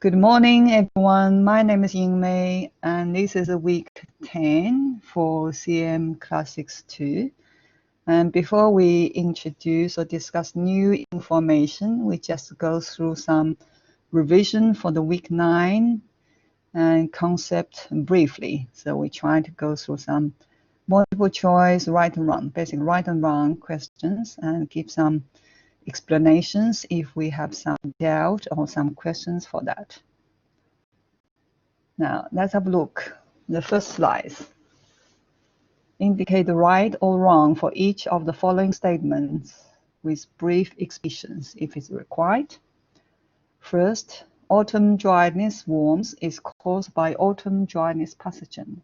Good morning, everyone. My name is Ying Mei, and this is a week 10 for CM Classics 2. And before we introduce or discuss new information, we just go through some revision for the week 9 and concept briefly. So we try to go through some multiple choice, right and wrong, basic right and wrong questions, and give some explanations if we have some doubt or some questions for that. Now, let's have a look. The first slide. Indicate the right or wrong for each of the following statements with brief explanations if it's required. First, autumn dryness worms is caused by autumn dryness pathogen.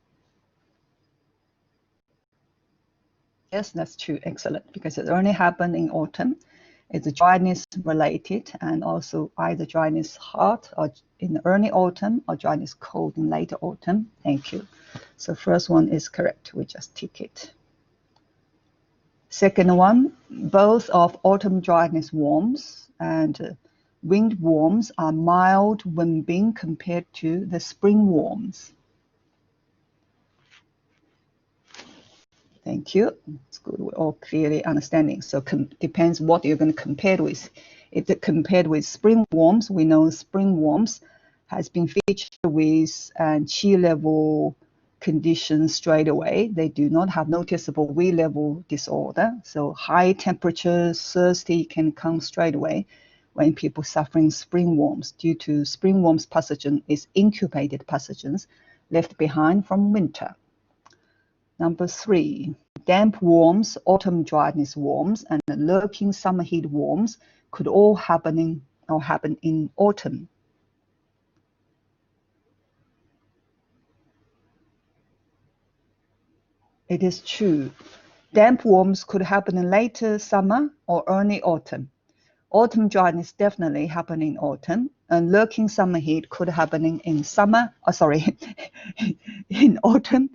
Yes, that's true. Excellent. Because it only happened in autumn. It's dryness related, and also either dryness hot or in the early autumn or dryness cold in later autumn. Thank you. So first one is correct. We just tick it. Second one, both of autumn dryness worms and winged worms are mild when being compared to the spring worms. Thank you. It's good. We're all clearly understanding. So depends what you're going to compare with. If it compared with spring worms, we know spring worms has been featured with chi level conditions straight away. They do not have noticeable wee level disorder. So high temperatures, thirsty can come straight away when people suffering spring worms due to spring worms pathogen is incubated pathogens left behind from winter. Number 3, damp worms, autumn dryness worms, and lurking summer heat worms could all happen in autumn. It is true. Damp worms could happen in later summer or early autumn. Autumn dryness definitely happen in autumn, and lurking summer heat could happen in summer. In autumn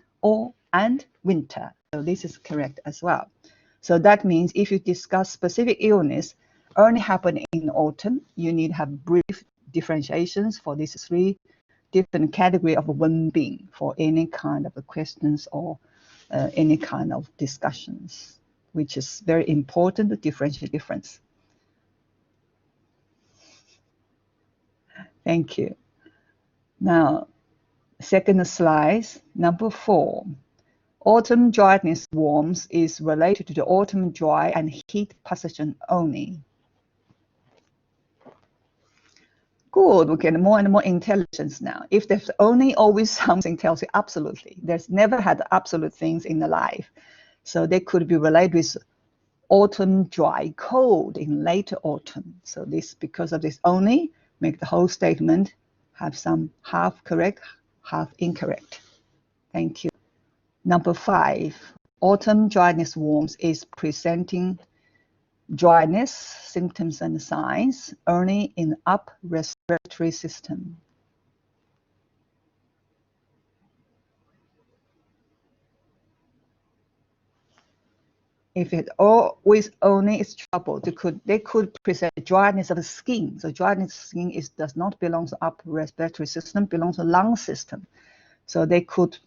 and winter. So this is correct as well. So that means if you discuss specific illness only happen in autumn, you need to have brief differentiations for these 3 different category of well-being for any kind of questions or any kind of discussions, which is very important to differentiate difference. Thank you. Now, second slide, number 4. Autumn dryness worms is related to the autumn dry and heat pathogen only. Good, we get more and more intelligence now. If there's only always something tells you absolutely. There's never had absolute things in the life. So they could be related with autumn dry cold in later autumn. So this, because of this only, make the whole statement have some half correct, half incorrect. Thank you. Number 5, autumn dryness worms is presenting dryness symptoms and signs only in upper respiratory system. If it always only is trouble, they could present dryness of the skin. So dryness of skin does not belong to upper respiratory system, belongs to lung system. So they could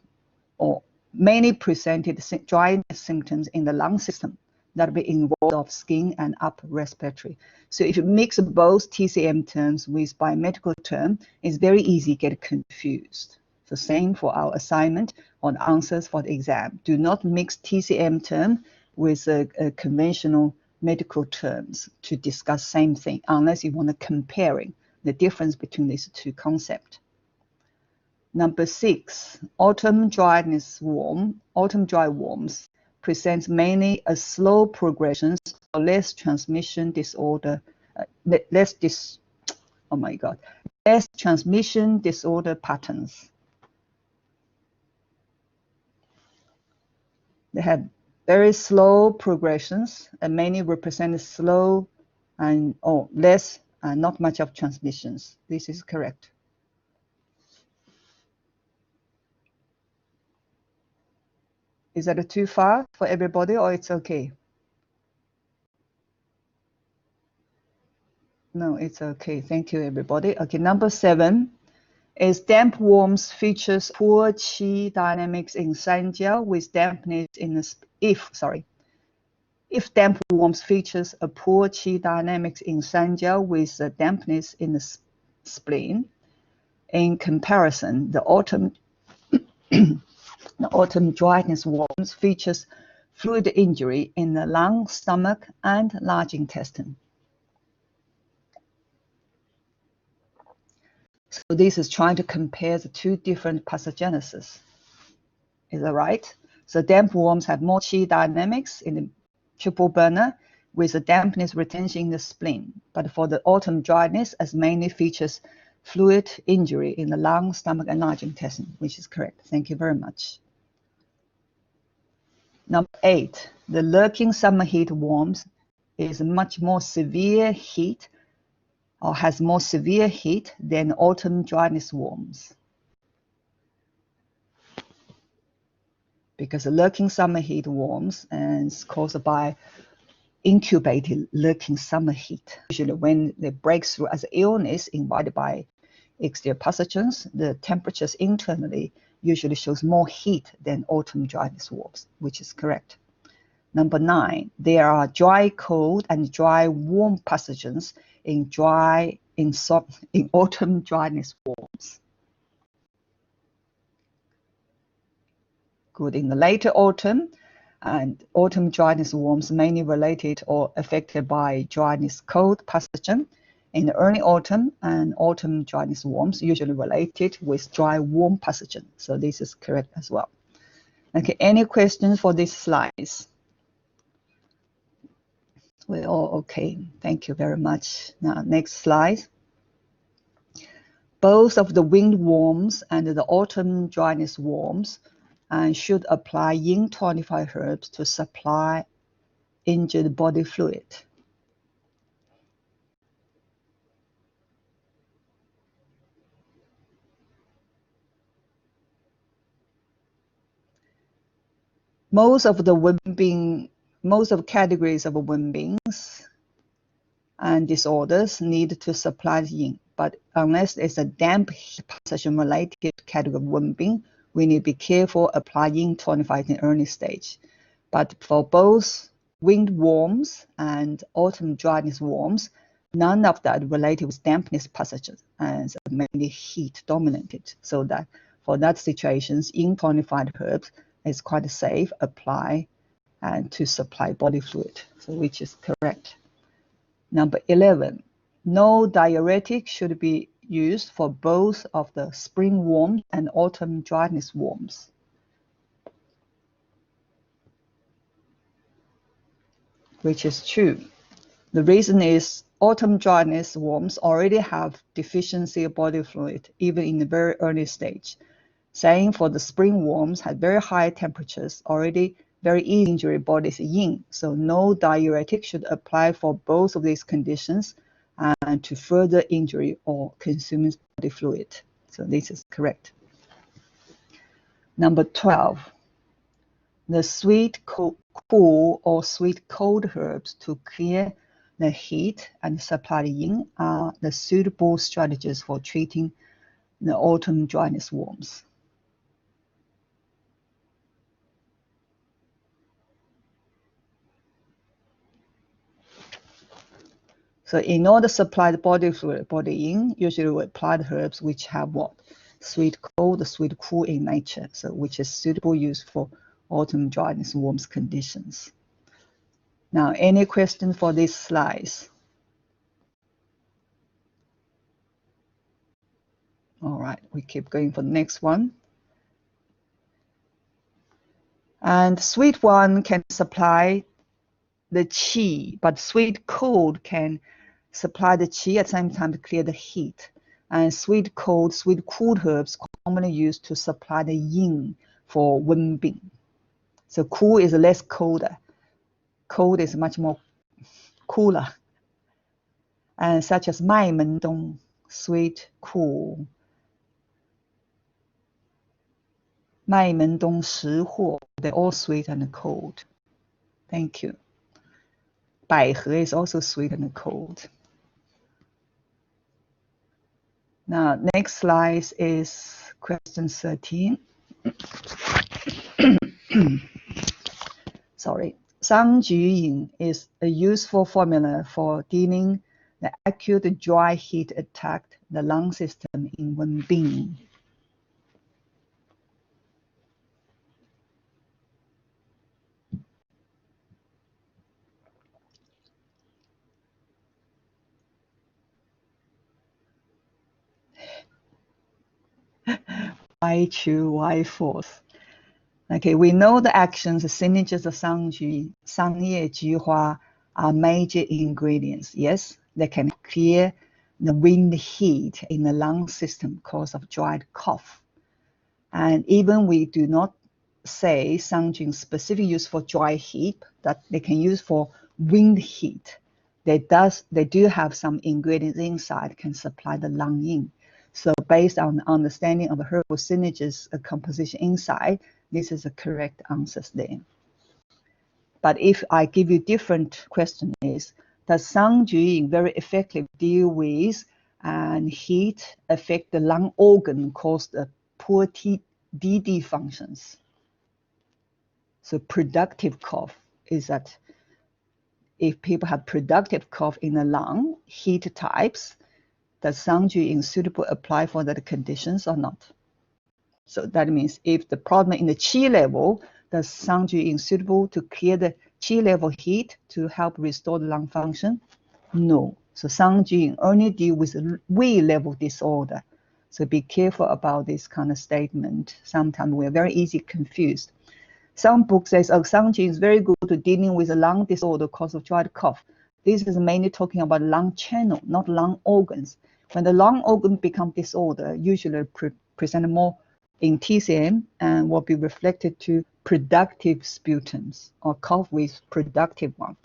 or mainly presented dryness symptoms in the lung system that will be involved of skin and upper respiratory. So if you mix both TCM terms with biomedical term, it's very easy to get confused. So same for our assignment or the answers for the exam. Do not mix TCM term with conventional medical terms to discuss same thing unless you want to comparing the difference between these 2 concepts. Number 6, autumn dry worms presents mainly a slow progression or less transmission disorder, less transmission disorder patterns. They have very slow progressions and mainly represent slow and less and not much of transmissions. This is correct. Is that too far for everybody or it's okay? No, it's okay. Thank you, everybody. Okay, number 7 is damp warms features poor qi dynamics in Sanjiao with dampness in the if damp warms features a poor qi dynamics in Sanjiao with a dampness in the spleen. In comparison, the autumn dryness warms features fluid injury in the lung, stomach, and large intestine. So this is trying to compare the two different pathogenesis. Is that right? So damp worms have more qi dynamics in the triple burner with a dampness retention in the spleen. But for the autumn dryness, as mainly features fluid injury in the lung, stomach, and large intestine, which is correct. Thank you very much. Number 8, the lurking summer heat worms is much more severe heat or has more severe heat than autumn dryness worms. Because the lurking summer heat worms is caused by incubated lurking summer heat. Usually when they break through as illness invited by exterior pathogens, the temperatures internally usually shows more heat than autumn dryness worms, which is correct. Number 9, there are dry cold and dry warm pathogens in autumn dryness worms. Good. In the later autumn and autumn dryness worms mainly related or affected by dryness cold pathogen. In the early autumn and autumn dryness worms usually related with dry warm pathogen. So this is correct as well. Okay, any questions for these slides? We're all okay. Thank you very much. Now, next slide. Both of the wind worms and the autumn dryness worms should apply yin tonified herbs to supply injured body fluid. Most of categories of wenbings and disorders need to supply yin, but unless it's a damp pathogen related category of wenbing, we need to be careful applying tonified in early stage. But for both wind worms and autumn dryness worms, none of that related with dampness pathogens and mainly heat dominated. So that for that situations, yin tonified herbs is quite safe apply and to supply body fluid, so which is correct. Number 11, no diuretic should be used for both of the spring worms and autumn dryness worms. Which is true. The reason is autumn dryness worms already have deficiency of body fluid even in the very early stage. Same for the spring worms had very high temperatures, already very easy injury bodies yin. So no diuretic should apply for both of these conditions and to further injury or consuming body fluid. So this is correct. Number 12, the sweet cool or sweet cold herbs to clear the heat and supply the yin are the suitable strategies for treating the autumn dryness worms. So in order to supply the body fluid, body yin, usually we apply the herbs which have what? Sweet cold, sweet cool in nature, so which is suitable use for autumn dryness worms conditions. Now, any question for these slides? All right, we keep going for the next one. And sweet one can supply the qi, but sweet cold can supply the qi at the same time to clear the heat. And sweet cold, sweet cool herbs commonly used to supply the yin for wenbing. So cool is less colder. Cold is much more cooler. And such as mai men dong, sweet, cool. Mai men dong shi huo, they're all sweet and cold. Thank you. Bai he is also sweet and cold. Now, next slide is question 13. Sorry. 桑菊饮 is a useful formula for dealing the acute dry heat attacked the lung system in Wenbing. Why true, why false? Okay, we know the actions, the synergies of Sangye, Juhua are major ingredients. Yes, they can clear the wind heat in the lung system cause of dried cough. And even we do not say Sangjin specific use for dry heat, that they can use for wind heat. They do have some ingredients inside can supply the lung yin. So based on the understanding of the herbal synergies composition inside, this is the correct answers there. But if I give you different question is, does Sangjin very effectively deal with and heat affect the lung organ cause the poor DD functions? So productive cough is that if people have productive cough in the lung, heat types, does Sangjin suitable apply for that conditions or not? So that means if the problem in the qi level, does Sangjin suitable to clear the qi level heat to help restore the lung function? No. So Sangjin only deal with Wei level disorder. So be careful about this kind of statement. Sometimes we're very easily confused. Some books says, oh, Sangjin is very good to dealing with a lung disorder caused of dried cough. This is mainly talking about lung channel, not lung organs. When the lung organ become disorder, usually present more in TCM and will be reflected to productive sputums or cough with productive one,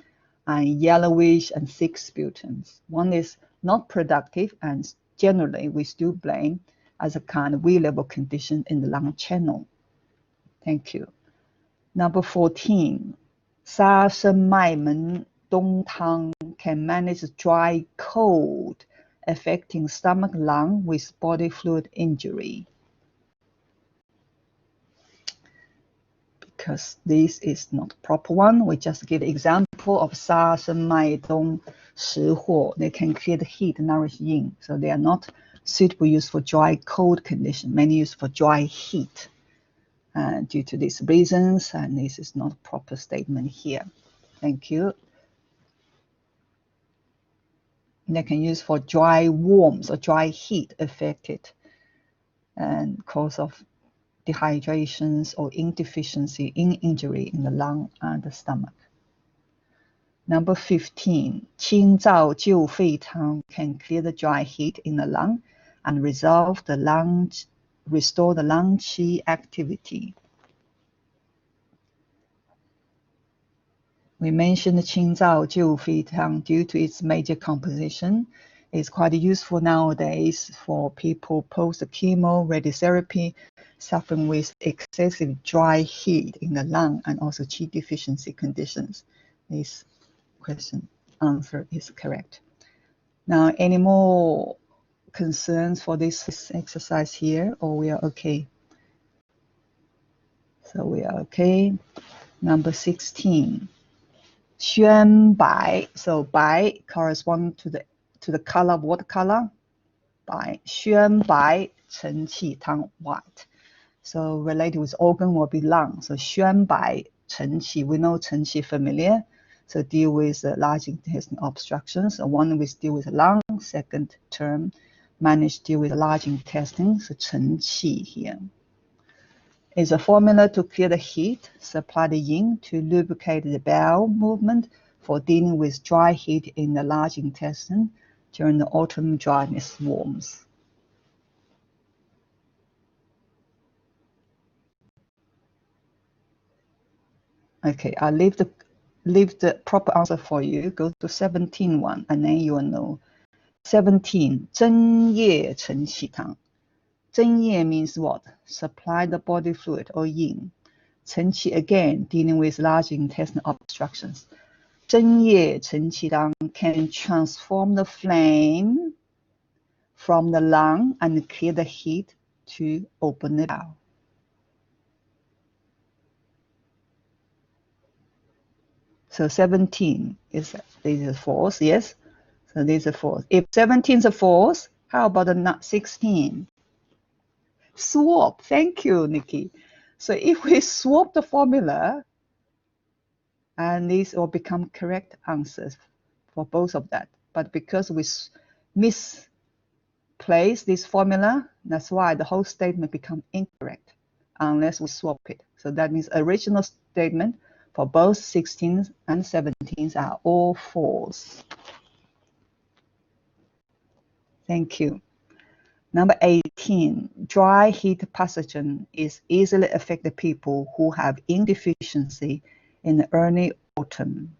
and yellowish and thick sputums. One is not productive and generally we still blame as a kind of Wei-level condition in the lung channel. Thank you. Number 14, 沙参麦门冬汤 can manage dry cold affecting stomach lung with body fluid injury. Because this is not proper one, we just give example of 沙参麦冬食货. They can clear the heat, nourish yin. So they are not suitable use for dry cold condition, mainly used for dry heat. Due to these reasons, and this is not a proper statement here. Thank you. They can use for dry warmth or dry heat affected and cause of dehydrations or insufficiency in injury in the lung and the stomach. Number 15, 清燥救肺汤 can clear the dry heat in the lung and restore the lung qi activity. We mentioned the 清燥救肺汤 due to its major composition. It's quite useful nowadays for people post-chemo radiotherapy suffering with excessive dry heat in the lung and also qi deficiency conditions. This question answer is correct. Now, any more concerns for this exercise here, or we are okay? So we are okay. Number 16. 宣白, so 白 corresponds to the color of what color? 白. 宣白承气汤 white. So related with organ will be lung. So 宣白承气, we know 承气 familiar. So deal with large intestine obstructions. So one we deal with lung. Second term manage to deal with large intestine. So 承气 here. Is a formula to clear the heat, supply the yin to lubricate the bowel movement for dealing with dry heat in the large intestine during the autumn dryness warms. Okay, I'll leave the proper answer for you. Go to 17 one, and then you will know. 17, 针叶承气汤. 针叶 means what? Supply the body fluid or yin. 承气 again, dealing with large intestinal obstructions. 针叶承气汤 can transform the flame from the lung and clear the heat to open the bowel. So 17 is these are false, yes. So these are false. If 17 is a false, how about the 16? Swap. Thank you, Nikki. So if we swap the formula, and these will become correct answers for both of that. But because we misplace this formula, that's why the whole statement becomes incorrect unless we swap it. So that means original statement for both 16s and 17s are all false. Thank you. Number 18, dry heat pathogen is easily affected people who have insufficiency in the early autumn.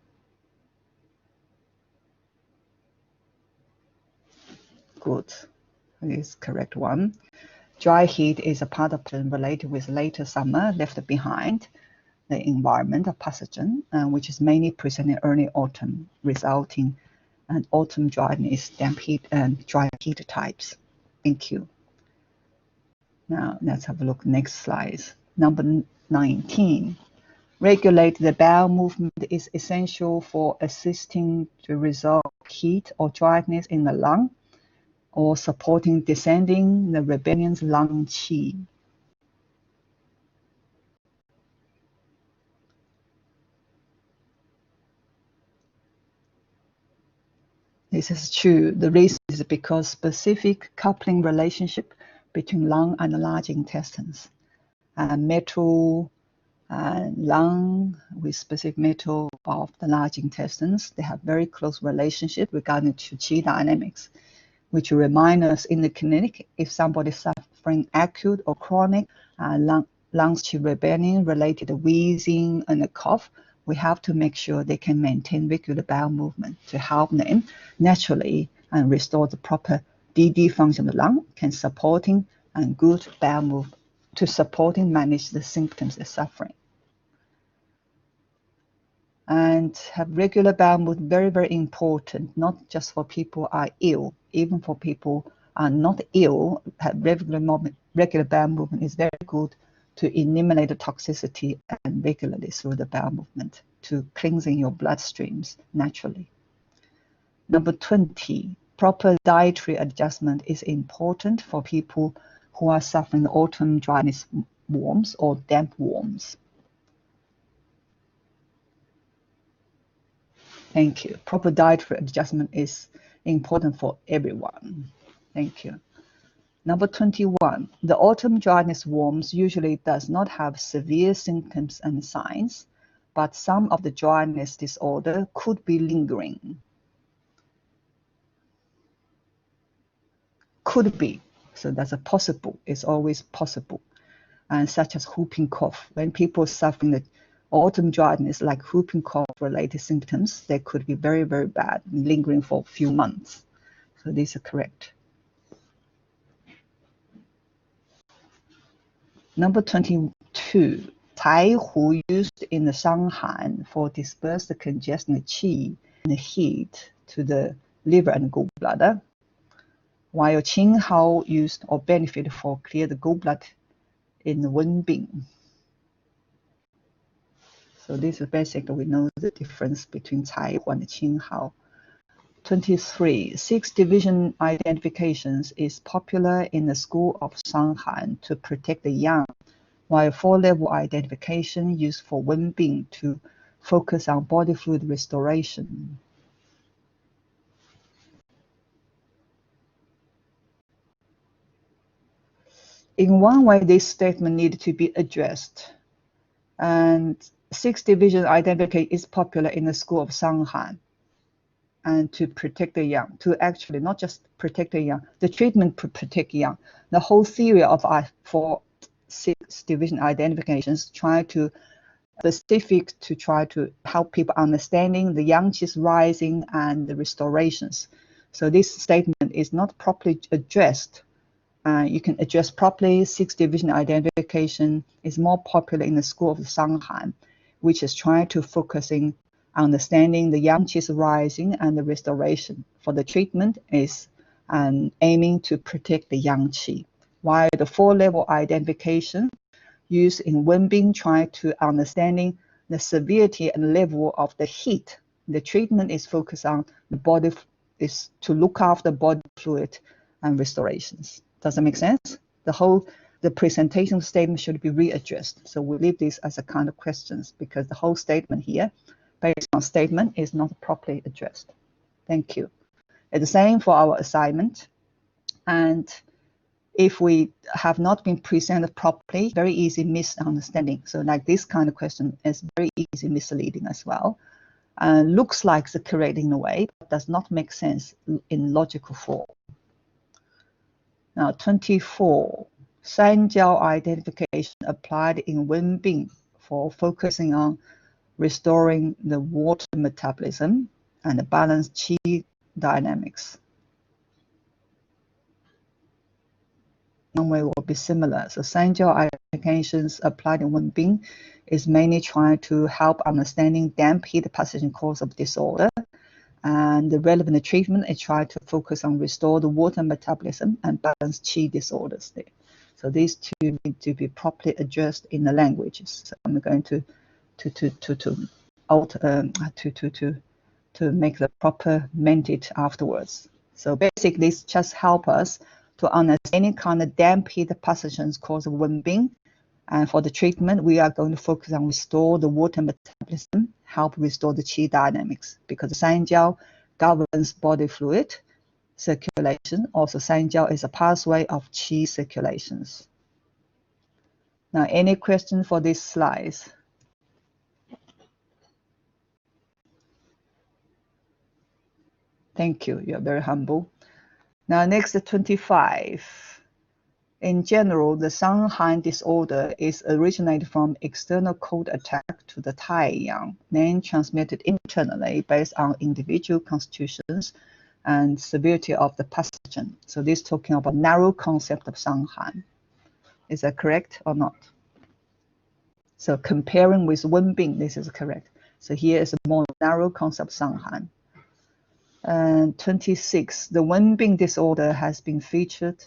Good. This is correct one. Dry heat is a part of pathogen related with later summer left behind the environment of pathogen, which is mainly present in early autumn, resulting in autumn dryness, damp heat, and dry heat types. Thank you. Now let's have a look next slide. Number 19. Regulate the bowel movement is essential for assisting to resolve heat or dryness in the lung, or supporting descending the rebellion's lung qi. This is true. The reason is because specific coupling relationship between lung and the large intestines. Metal and lung with specific metal of the large intestines, they have very close relationship regarding to qi dynamics, which remind us in the clinic if somebody is suffering acute or chronic lungs qi rebellion related to wheezing and a cough, we have to make sure they can maintain regular bowel movement to help them naturally and restore the proper DD function of the lung, can supporting and good bowel movement to supporting manage the symptoms they're suffering. And have regular bowel movement, very, very important, not just for people who are ill, even for people who are not ill, have regular bowel movement is very good to eliminate the toxicity and regularly through the bowel movement to cleansing your bloodstreams naturally. Number 20, proper dietary adjustment is important for people who are suffering autumn dryness worms or damp worms. Thank you. Proper dietary adjustment is important for everyone. Thank you. Number 21, the autumn dryness worms usually does not have severe symptoms and signs, but some of the dryness disorder could be lingering. Could be. So that's a possible. It's always possible. And such as whooping cough. When people suffering the autumn dryness like whooping cough related symptoms, they could be very, very bad, lingering for a few months. So these are correct. Number 22, Tai Hu used in the Shanghan for disperse the congested qi and the heat to the liver and gallbladder, while Qing Hao used or benefited for clear the gallbladder in the Wen Du. So this is basically we know the difference between Tai Hu and Qing Hao. 23. 6 division identifications is popular in the school of Shanghan to protect the yang, while 4-level identification used for Wenbing to focus on body fluid restoration. In one way, this statement needed to be addressed. And 6 division identification is popular in the school of Shanghan. And to protect the young, to actually not just protect the young, the treatment to protect young. The whole theory of for 6 division identifications try to specific to try to help people understanding the yang qis rising and the restorations. So this statement is not properly addressed. You can address properly. 6 division identification is more popular in the school of Shanghan, which is trying to focusing understanding the yang qis rising and the restoration. For the treatment is and aiming to protect the yang qi. While the 4-level identification used in Wenbing try to understanding the severity and level of the heat. The treatment is focused on the body, is to look after body fluid and restorations. Does that make sense? The presentation statement should be readdressed. So we leave this as a kind of questions because the whole statement here, based on statement, is not properly addressed. Thank you. It's the same for our assignment. And if we have not been presented properly, very easy misunderstanding. So like this kind of question is very easy misleading as well. Looks like the correct in a way, but does not make sense in logical form. Now 24. Sanjiao identification applied in Wenbing for focusing on restoring the water metabolism and the balanced qi dynamics. One way will be similar. So Sanjiao identifications applied in Wenbing is mainly trying to help understanding damp heat passage and cause of disorder. And the relevant treatment is trying to focus on restore the water metabolism and balance qi disorders there. So these two need to be properly addressed in the languages. So I'm going to make the proper mended afterwards. So basically, this just help us to understand any kind of damp heat pathogens cause of Wenbing. And for the treatment, we are going to focus on restore the water metabolism, help restore the qi dynamics, because Sanjiao governs body fluid circulation. Also, Sanjiao is a pathway of qi circulations. Now, any questions for these slides? Thank you. You're very humble. Now, next, 25. In general, the Shanghai disorder is originated from external cold attack to the Taiyang, then transmitted internally based on individual constitutions and severity of the pathogen. So this is talking about narrow concept of Shanghai. Is that correct or not? So comparing with Wenbing, this is correct. So here is a more narrow concept Shanghai. And 26, the Wenbing disorder has been featured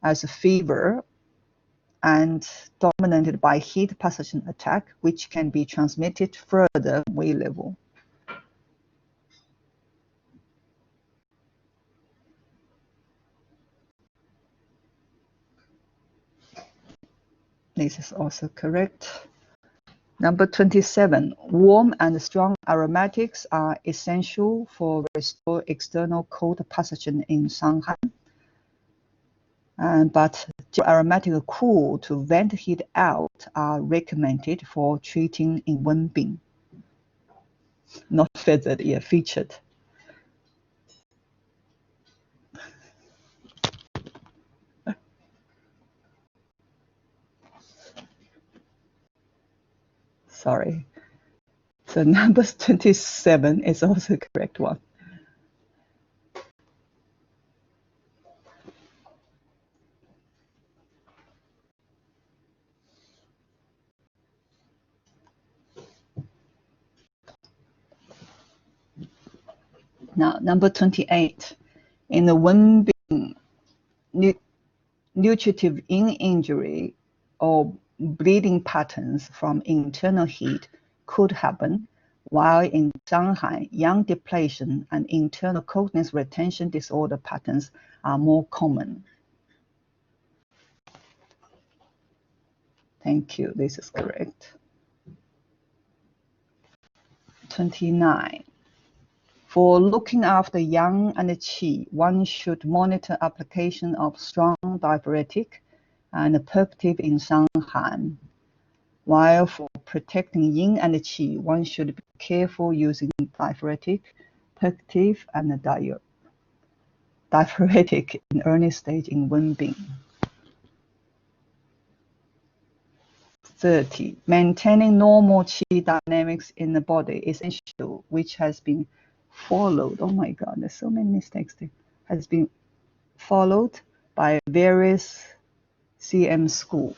as a fever and dominated by heat pathogen attack, which can be transmitted further weight level. This is also correct. Number 27, warm and strong aromatics are essential for restore external cold pathogen in Shanghai. But aromatic cool to vent heat out are recommended for treating in Wenbing. Not feathered, yeah, featured. Sorry. So number 27 is also the correct one. Now, number 28. In the Wenbing, nutritive injury or bleeding patterns from internal heat could happen, while in Shanghai, yang depletion and internal coldness retention disorder patterns are more common. Thank you, this is correct. 29. For looking after yang and qi, one should monitor application of strong diuretic and purgative in Shanghai. While for protecting yin and qi, one should be careful using diuretic, purgative, and diuretic in early stage in Wenbing. 30. Maintaining normal qi dynamics in the body is essential, which has been followed. Oh my God, there's so many mistakes there. Has been followed by various CM schools.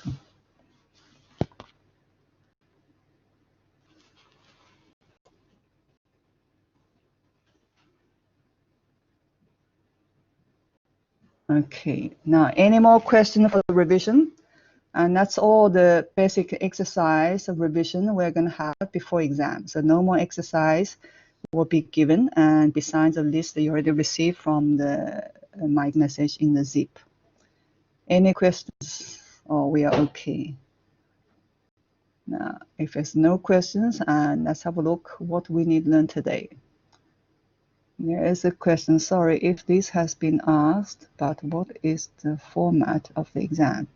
Okay, now any more questions for the revision? And that's all the basic exercise of revision we're going to have before exam. So no more exercise will be given, and besides the list that you already received from the mic message in the zip. Any questions? Or we are okay? Now, if there's no questions, and let's have a look what we need to learn today. There is a question, sorry if this has been asked, but what is the format of the exam?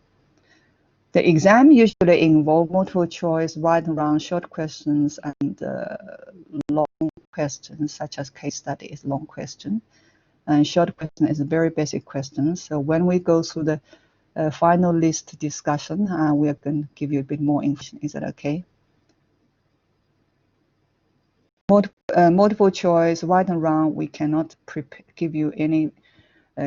The exam usually involves multiple choice, right and wrong, short questions, and long questions, such as case studies, long question. And short question is a very basic question. So when we go through the final list discussion, we are going to give you a bit more information. Is that okay? Multiple choice, right and wrong, we cannot give you any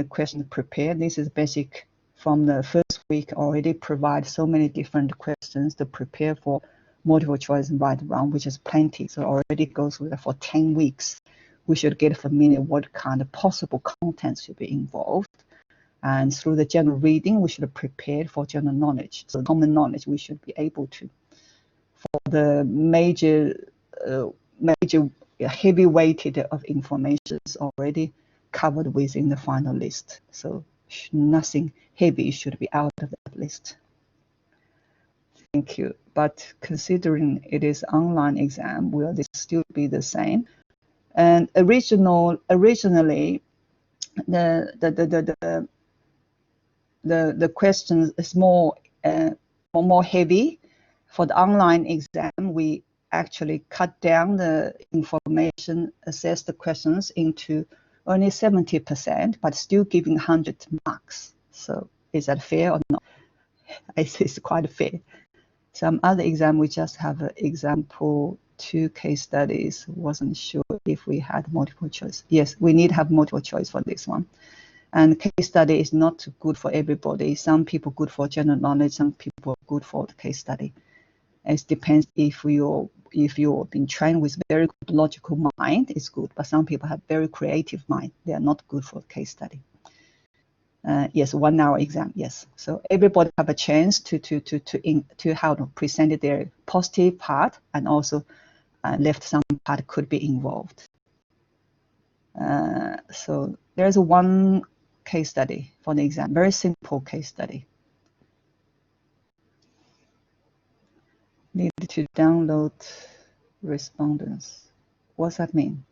question prepared. This is basic. From the first week already provide so many different questions to prepare for multiple choice and right and wrong, which is plenty. So already goes with for 10 weeks. We should get familiar what kind of possible contents should be involved. And through the general reading, we should have prepared for general knowledge. So common knowledge, we should be able to. For the major heavy weighted of information is already covered within the final list. So nothing heavy should be out of that list. Thank you. But considering it is online exam, will this still be the same? And originally, the question is more heavy. For the online exam, we actually cut down the information, assess the questions into only 70%, but still giving 100 marks. So is that fair or not? It's quite fair. Some other exam, we just have an example, 2 case studies. Wasn't sure if we had multiple choice. Yes, we need to have multiple choice for this one. And case study is not good for everybody. Some people good for general knowledge, some people good for the case study. It depends if you've been trained with very good logical mind, it's good. But some people have very creative mind. They are not good for case study. Yes, 1 hour exam. Yes, so everybody have a chance to how to present their positive part, and also left some part could be involved. So there's one case study for the exam, very simple case study. Need to download respondents. What's that mean?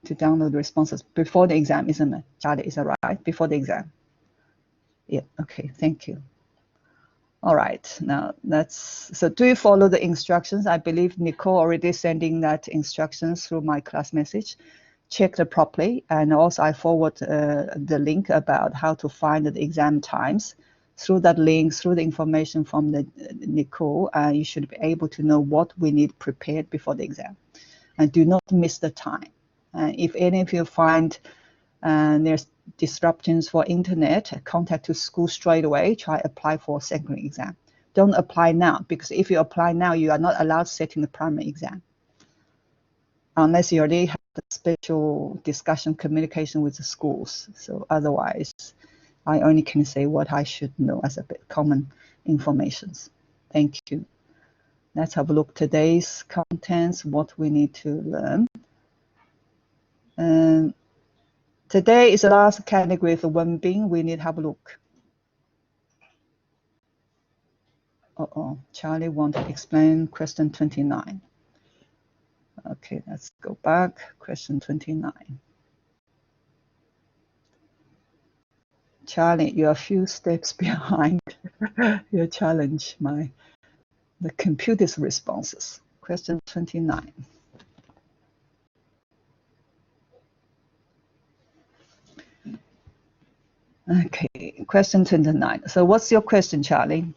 To download responses before the exam, isn't it? Charlie, is that right? Before the exam? Yeah, okay, thank you. All right, now so do you follow the instructions? I believe Nicole already sending that instructions through my class message. Check it properly, and also I forward the link about how to find the exam times. Through that link, through the information from the Nicole, you should be able to know what we need prepared before the exam. And do not miss the time. If any of you find there's disruptions for internet, contact to school straight away, try apply for secondary exam. Don't apply now, because if you apply now, you are not allowed to sit in the primary exam. Unless you already have a special discussion communication with the schools. So otherwise, I only can say what I should know as a bit common informations. Thank you. Let's have a look today's contents, what we need to learn. And today is the last category for Wenbing. We need to have a look. Charlie want to explain question 29. Okay, let's go back. Question 29. Charlie, you're a few steps behind your challenge, the computer's responses. Question 29. Okay, question 29. So what's your question, Charlie?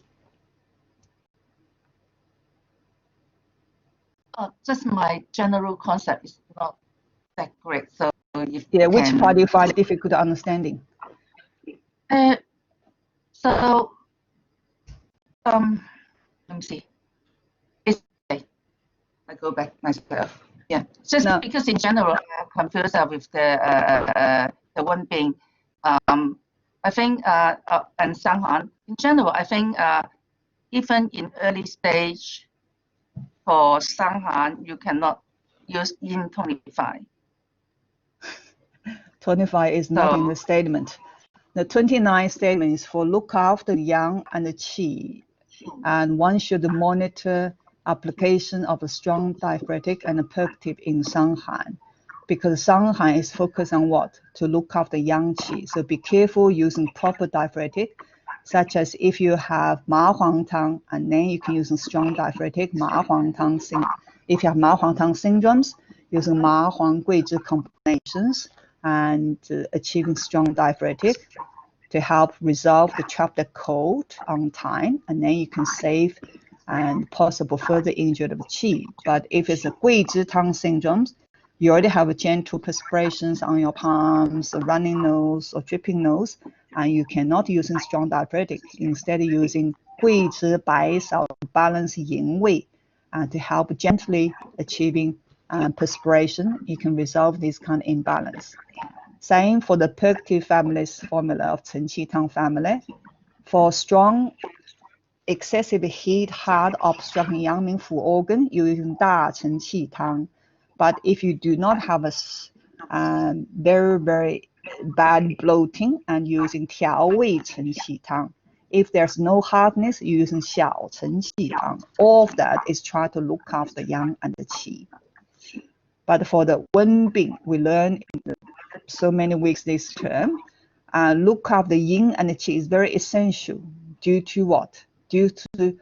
Just my general concept is not that great. So if which part do you find difficult understanding? So let me see. I go back myself. Yeah, just because in general I'm confused with the one being I think, and Sanghan, in general, I think even in early stage for Sanghan, you cannot use Yin 25. 25 is not in the statement. The 29th statement is for look after the yang and the qi, and one should monitor application of a strong diaphoretic and a purgative in Sanghan, because Sanghan is focused on what? To look after yang qi. So be careful using proper diaphoretic, such as if you have Ma Huang Tang, and then you can use a strong diaphoretic, Ma Huang Tang If you have Ma Huang Tang syndromes, using Ma Huang Gui Zhi combinations, and achieving strong diaphoretic to help resolve the chapter code on time, and then you can save and possible further injury of qi. But if it's a Gui Zhi Tang syndrome, you already have a gentle perspirations on your palms, a running nose or dripping nose, and you cannot use strong diaphoretic. Instead of using Gui Zhi Bai Sao to balance yin wei, and to help gently achieving perspiration, you can resolve this kind of imbalance. Same for the purgative family's formula of Chen Qi Tang family. For strong excessive heat, hard obstructing Yang Ming Fu organ, you use Da Chen Qi Tang. But if you do not have a very, very bad bloating and using Tiao Wei Chen Qi Tang, if there's no hardness, using Xiao Chen Qi Tang. All of that is try to look after Yang and the Qi. But for the Wen Bing, we learn in so many weeks this term, look after the yin and the qi is very essential due to what? Due to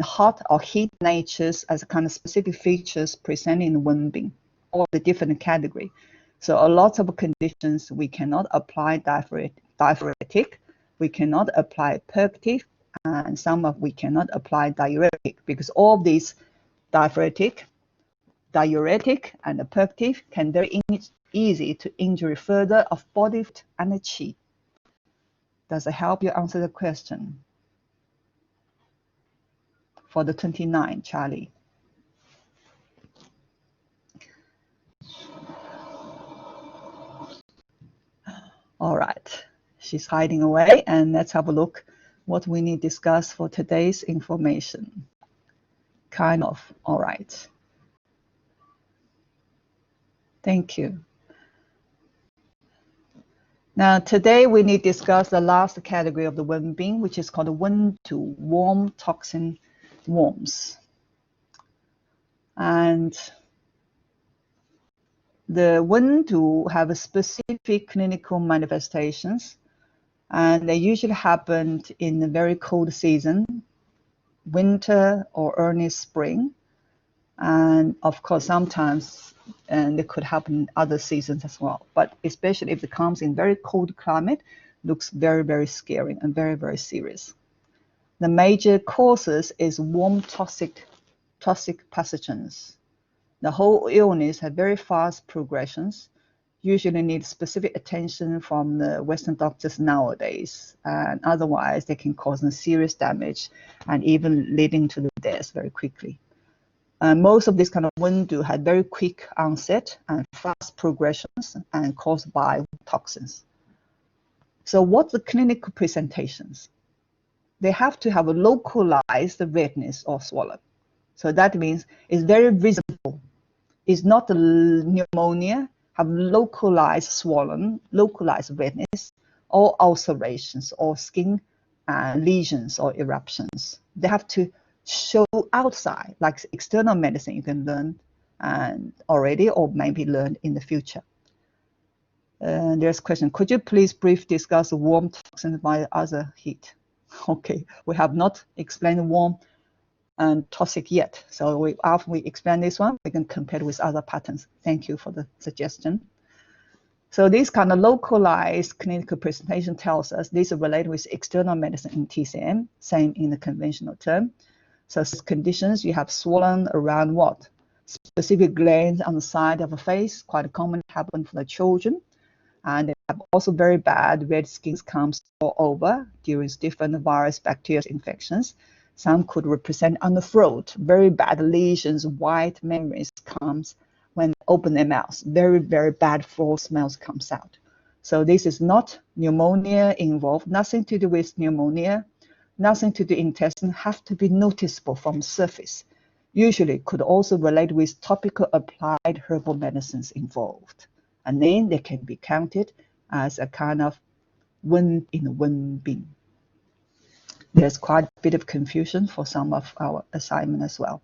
hot or heat natures as kind of specific features present in the Wen Bing, all the different category. So a lot of conditions we cannot apply diaphoretic, we cannot apply purgative, and some of we cannot apply diuretic, because all of these diuretic, and the purgative can very easy to injure further of body and the qi. Does it help you answer the question? For the 29, Charlie. All right, she's hiding away, and let's have a look what we need to discuss for today's information. Kind of, all right. Thank you. Now, today we need to discuss the last category of the Wen Bing, which is called the Wen Du warm-toxin worms. And the Wen Du have a specific clinical manifestations, and they usually happen in a very cold season, winter or early spring. And of course, sometimes they could happen in other seasons as well. But especially if it comes in very cold climate, looks very, very scary and very, very serious. The major causes is warm toxic pathogens. The whole illness has very fast progressions, usually need specific attention from the Western doctors nowadays, and otherwise they can cause serious damage and even leading to the death very quickly. Most of this kind of Wen Du had very quick onset and fast progressions and caused by toxins. So what's the clinical presentations? They have to have a localized redness or swollen. So that means it's very visible. It's not the pneumonia, have localized swollen, localized redness, or ulcerations, or skin lesions or eruptions. They have to show outside, like external medicine you can learn already or maybe learn in the future. There's a question, could you please briefly discuss warm toxins by other heat? Okay, we have not explained warm and toxic yet. So after we explain this one, we can compare with other patterns. Thank you for the suggestion. So this kind of localized clinical presentation tells us these are related with external medicine in TCM, same in the conventional term. So conditions, you have swollen around what? Specific glands on the side of the face, quite common happen for the children. And they have also very bad red skin comes all over during different virus, bacterial infections. Some could represent on the throat, very bad lesions, white memories comes when they open their mouths. Very, very bad foul smells comes out. So this is not pneumonia involved, nothing to do with pneumonia, nothing to do intestine, have to be noticeable from surface. Usually could also relate with topical applied herbal medicines involved. And then they can be counted as a kind of Wen in the Wen bin. There's quite a bit of confusion for some of our assignment as well.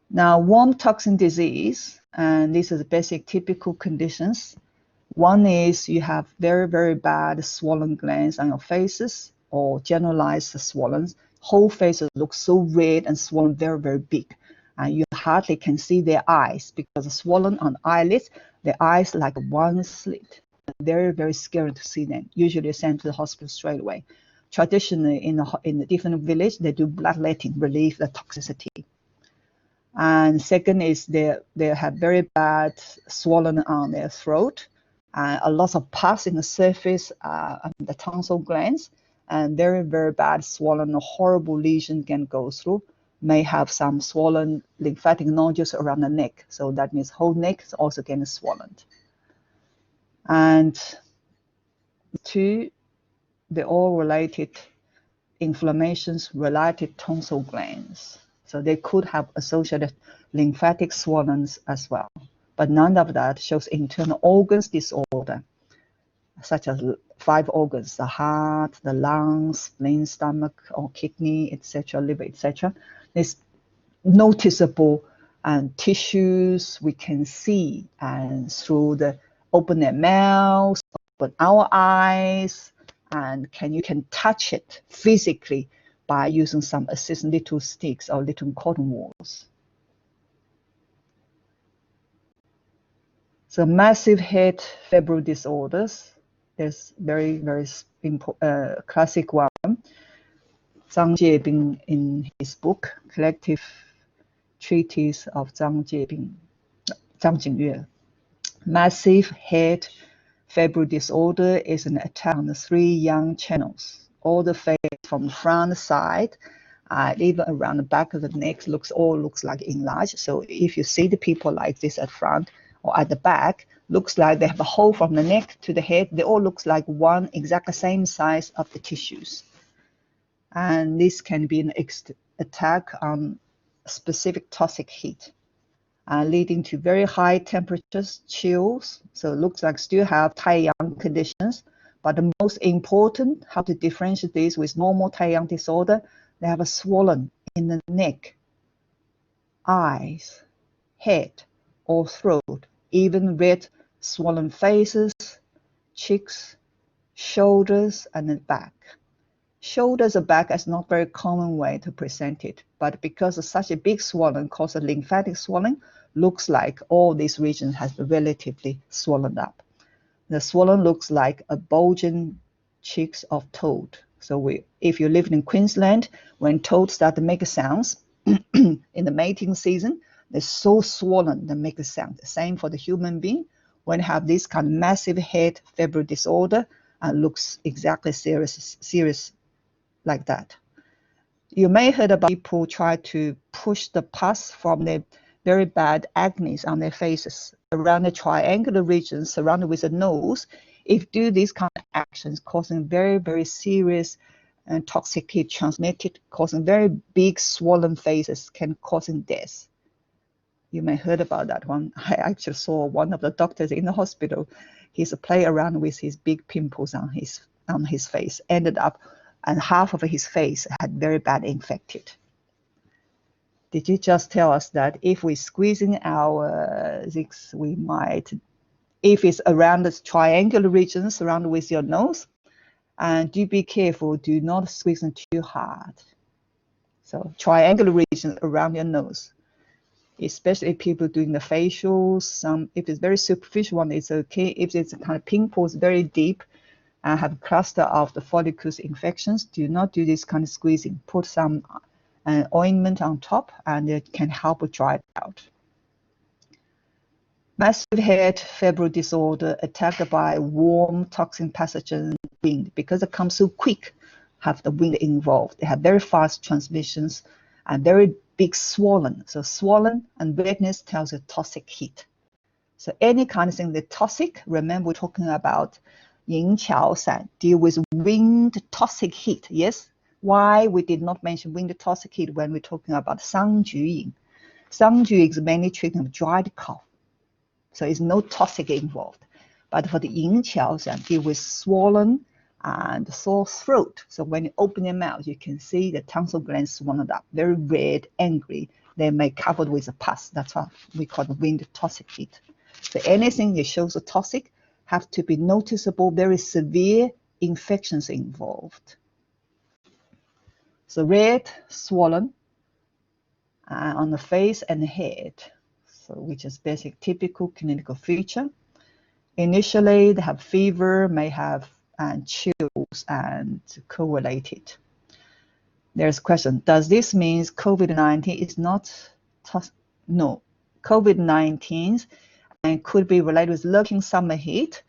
Now, warm-toxin disease, and these are the basic typical conditions. One is you have very, very bad swollen glands on your faces or generalized swollen. Whole faces look so red and swollen, very, very big. And you hardly can see their eyes because swollen on eyelids, the eyes like one slit. Very, very scary to see them. Usually sent to the hospital straight away. Traditionally, in the different village, they do bloodletting, relieve the toxicity. And second is they have very bad swollen on their throat, a lot of pus in the surface of the tonsil glands, and very, very bad swollen, horrible lesion can go through. May have some swollen lymphatic nodules around the neck. So that means whole neck is also getting swollen. And two, they're all related inflammations related tonsil glands. So they could have associated lymphatic swollen as well. But none of that shows internal organs disorder, such as 5 organs, the heart, the lungs, spleen, stomach, or kidney, etc., liver, etc. There's noticeable tissues we can see and through the open their mouths, open our eyes, and you can touch it physically by using some assistant little sticks or little cotton balls. So massive head febrile disorders, there's very, very classic one. Zhang Jiebing in his book, Collective Treatise of Zhang Jiebing, Zhang Jingyue. Massive head febrile disorder is an attack on the 3 young channels. All the face from the front side, even around the back of the neck looks like enlarged. So if you see the people like this at front or at the back, looks like they have a hole from the neck to the head. They all looks like one exact same size of the tissues. And this can be an attack on specific toxic heat, leading to very high temperatures, chills. So it looks like still have Taiyang conditions. But the most important, how to differentiate this with normal Taiyang disorder, they have a swollen in the neck, eyes, head, or throat, even red swollen faces, cheeks, shoulders, and the back. Shoulders or back is not very common way to present it, but because of such a big swollen called a lymphatic swelling, looks like all these regions has relatively swollen up. The swollen looks like a bulging cheeks of toad. So if you live in Queensland, when toads start to make sounds in the mating season, they're so swollen they make a sound. Same for the human being. When you have this kind of massive head febrile disorder, looks exactly serious like that. You may have heard about people try to push the pus from their very bad acne on their faces around the triangular region surrounded with the nose. If you do these kind of actions, causing very, very serious and toxic heat transmitted, causing very big swollen faces, can causing death. You may have heard about that one. I actually saw one of the doctors in the hospital. He's play around with his big pimples on his face, ended up, and half of his face had very bad infected. Did you just tell us that if we're squeezing our zigs, we might, if it's around the triangular region surrounded with your nose, and do be careful, do not squeeze them too hard. So triangular region around your nose, especially people doing the facials. If it's very superficial one, it's okay. If it's kind of pimples very deep and have a cluster of the follicles infections, do not do this kind of squeezing. Put some ointment on top, and it can help dry it out. Massive head febrile disorder attacked by warm-toxin pathogen wind, because it comes so quick, have the wind involved. They have very fast transmissions and very big swollen. So swollen and redness tells you toxic heat. So any kind of thing, the toxic, remember we're talking about Yin Qiao San, deal with wind toxic heat. Yes, why we did not mention wind toxic heat when we're talking about Sangju Yin? Sangju is mainly treatment of dried cough, so it's no toxic involved. But for the Yin Qiao San, deal with swollen and sore throat. So when you open your mouth, you can see the tonsil glands swollen up, very red, angry. They may covered with a pus. That's what we call the wind toxic heat. So anything that shows a toxic have to be noticeable, very severe infections involved. So red, swollen on the face and the head, so which is basic typical clinical feature. Initially, they have fever, may have chills and correlated. There's a question, does this mean COVID-19 is not toxic? No, COVID-19 and could be related with lurking summer heat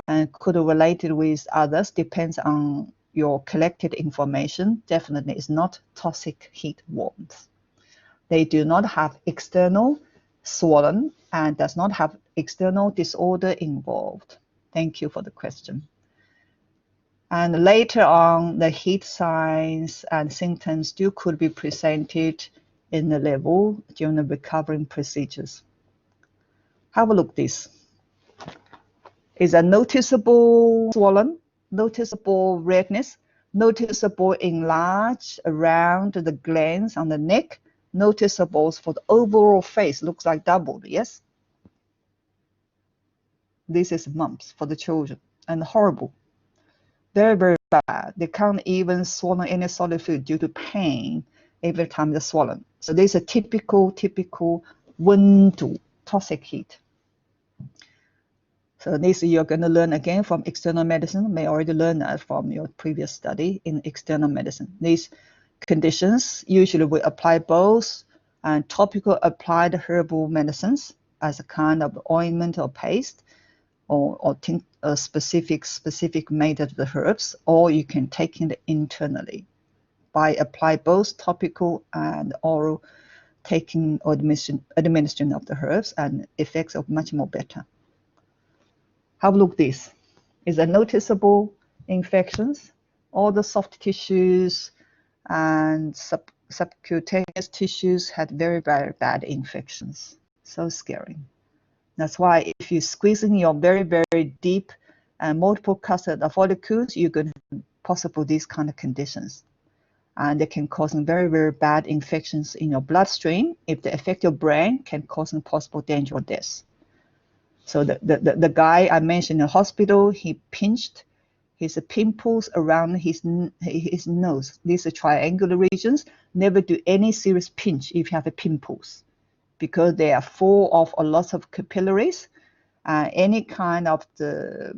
and could be related with others, depends on your collected information. Definitely is not toxic heat warmth. They do not have external swollen and does not have external disorder involved. Thank you for the question. And later on, the heat signs and symptoms still could be presented in the level during the recovering procedures. Have a look at this. Is a noticeable swollen, noticeable redness, noticeable enlarged around the glands on the neck, noticeable for the overall face, looks like doubled, yes? This is mumps for the children, and horrible. Very, very bad. They can't even swallow any solid food due to pain every time they're swollen. So this is a typical Wen Du toxic heat. So this you're going to learn again from external medicine. You may already learn that from your previous study in external medicine. These conditions usually we apply both and topical applied herbal medicines as a kind of ointment or paste, or a specific made of the herbs, or you can take it internally by apply both topical and oral taking or administration of the herbs, and effects are much more better. Have a look at this. Is a noticeable infections, all the soft tissues and subcutaneous tissues had very, very bad infections. So scary. That's why if you squeeze in your very, very deep and multiple clustered follicles, you're going to have possible these kind of conditions. And they can cause very, very bad infections in your bloodstream. If they affect your brain, can cause possible danger or death. So the guy I mentioned in the hospital, he pinched his pimples around his nose. These are triangular regions. Never do any serious pinch if you have pimples, because they are full of a lot of capillaries. Any kind of the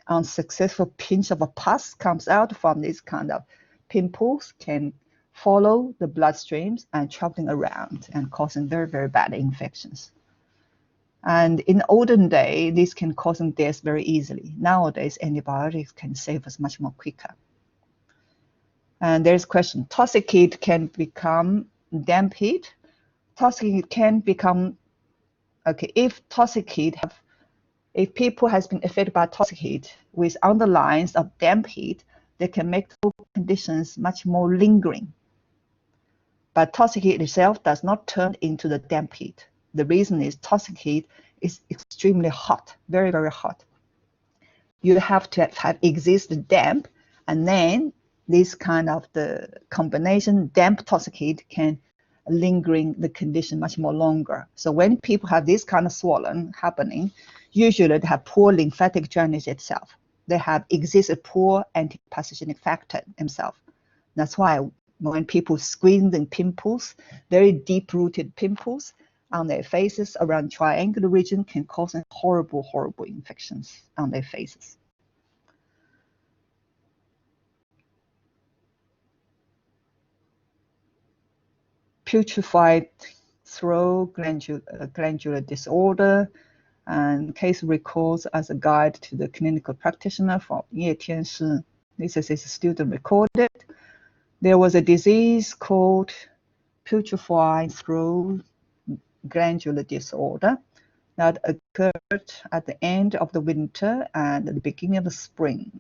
unsuccessful pinch of a pus comes out from this kind of pimples can follow the bloodstreams and traveling around and causing very, very bad infections. And in olden day, this can cause death very easily. Nowadays, antibiotics can save us much more quicker. And there's a question, toxic heat can become damp heat. Toxic heat can become, okay, if toxic heat if people has been affected by toxic heat with underlines of damp heat, they can make the conditions much more lingering. But toxic heat itself does not turn into the damp heat. The reason is toxic heat is extremely hot, very, very hot. You have to have exist damp, and then this kind of the combination damp toxic heat can lingering the condition much more longer. So when people have this kind of swollen happening, usually they have poor lymphatic drainage itself. They have existed poor antipathogenic factor themselves. That's why when people squeeze in pimples, very deep-rooted pimples on their faces around triangular region can cause horrible, horrible infections on their faces. Putrefied throat glandular disorder, and case records as a guide to the clinical practitioner from Ye Tianshi. This is his student recorded. There was a disease called putrefying throat glandular disorder. that occurred at the end of the winter and at the beginning of the spring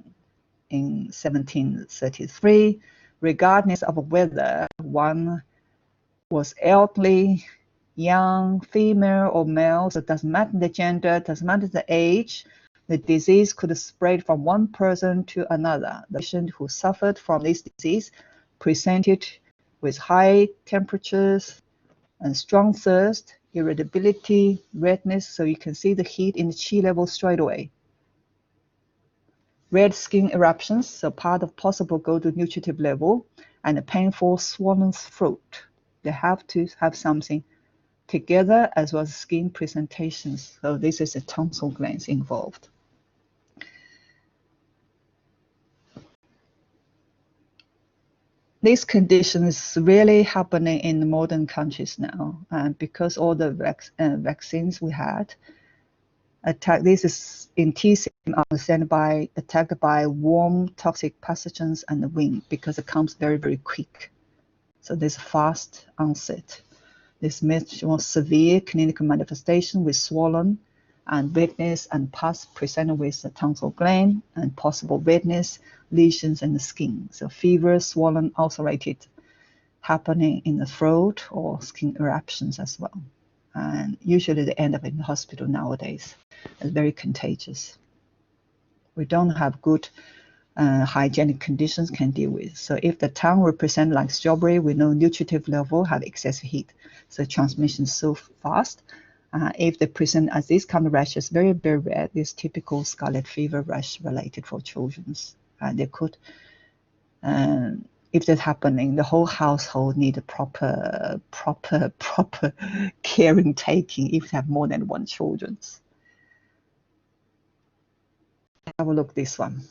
in 1733, regardless of whether one was elderly, young, female, or male. So it doesn't matter the gender, it doesn't matter the age. The disease could spread from one person to another. The patient who suffered from this disease presented with high temperatures and strong thirst, irritability, redness. So you can see the heat in the chi level straight away. Red skin eruptions, so part of possible go to nutritive level, and a painful swollen throat. They have to have something together as well as skin presentations. So this is the tonsil glands involved. This condition is really happening in the modern countries now, and because all the vaccines we had, this is in TCM attacked by warm toxic pathogens and the wind, because it comes very, very quick. So there's a fast onset. This much more severe clinical manifestation with swollen and redness and pus presented with the tonsil gland and possible redness, lesions in the skin. So fever, swollen, ulcerated, happening in the throat or skin eruptions as well. And usually they end up in the hospital nowadays. It's very contagious. We don't have good hygienic conditions can deal with. So if the tongue represents like strawberry, we know nutritive level have excessive heat. So transmission is so fast. If they present as this kind of rashes, very, very rare, this typical scarlet fever rash related for children. They could, if that's happening, the whole household need a proper caring taking if they have more than one children. Have a look at this one.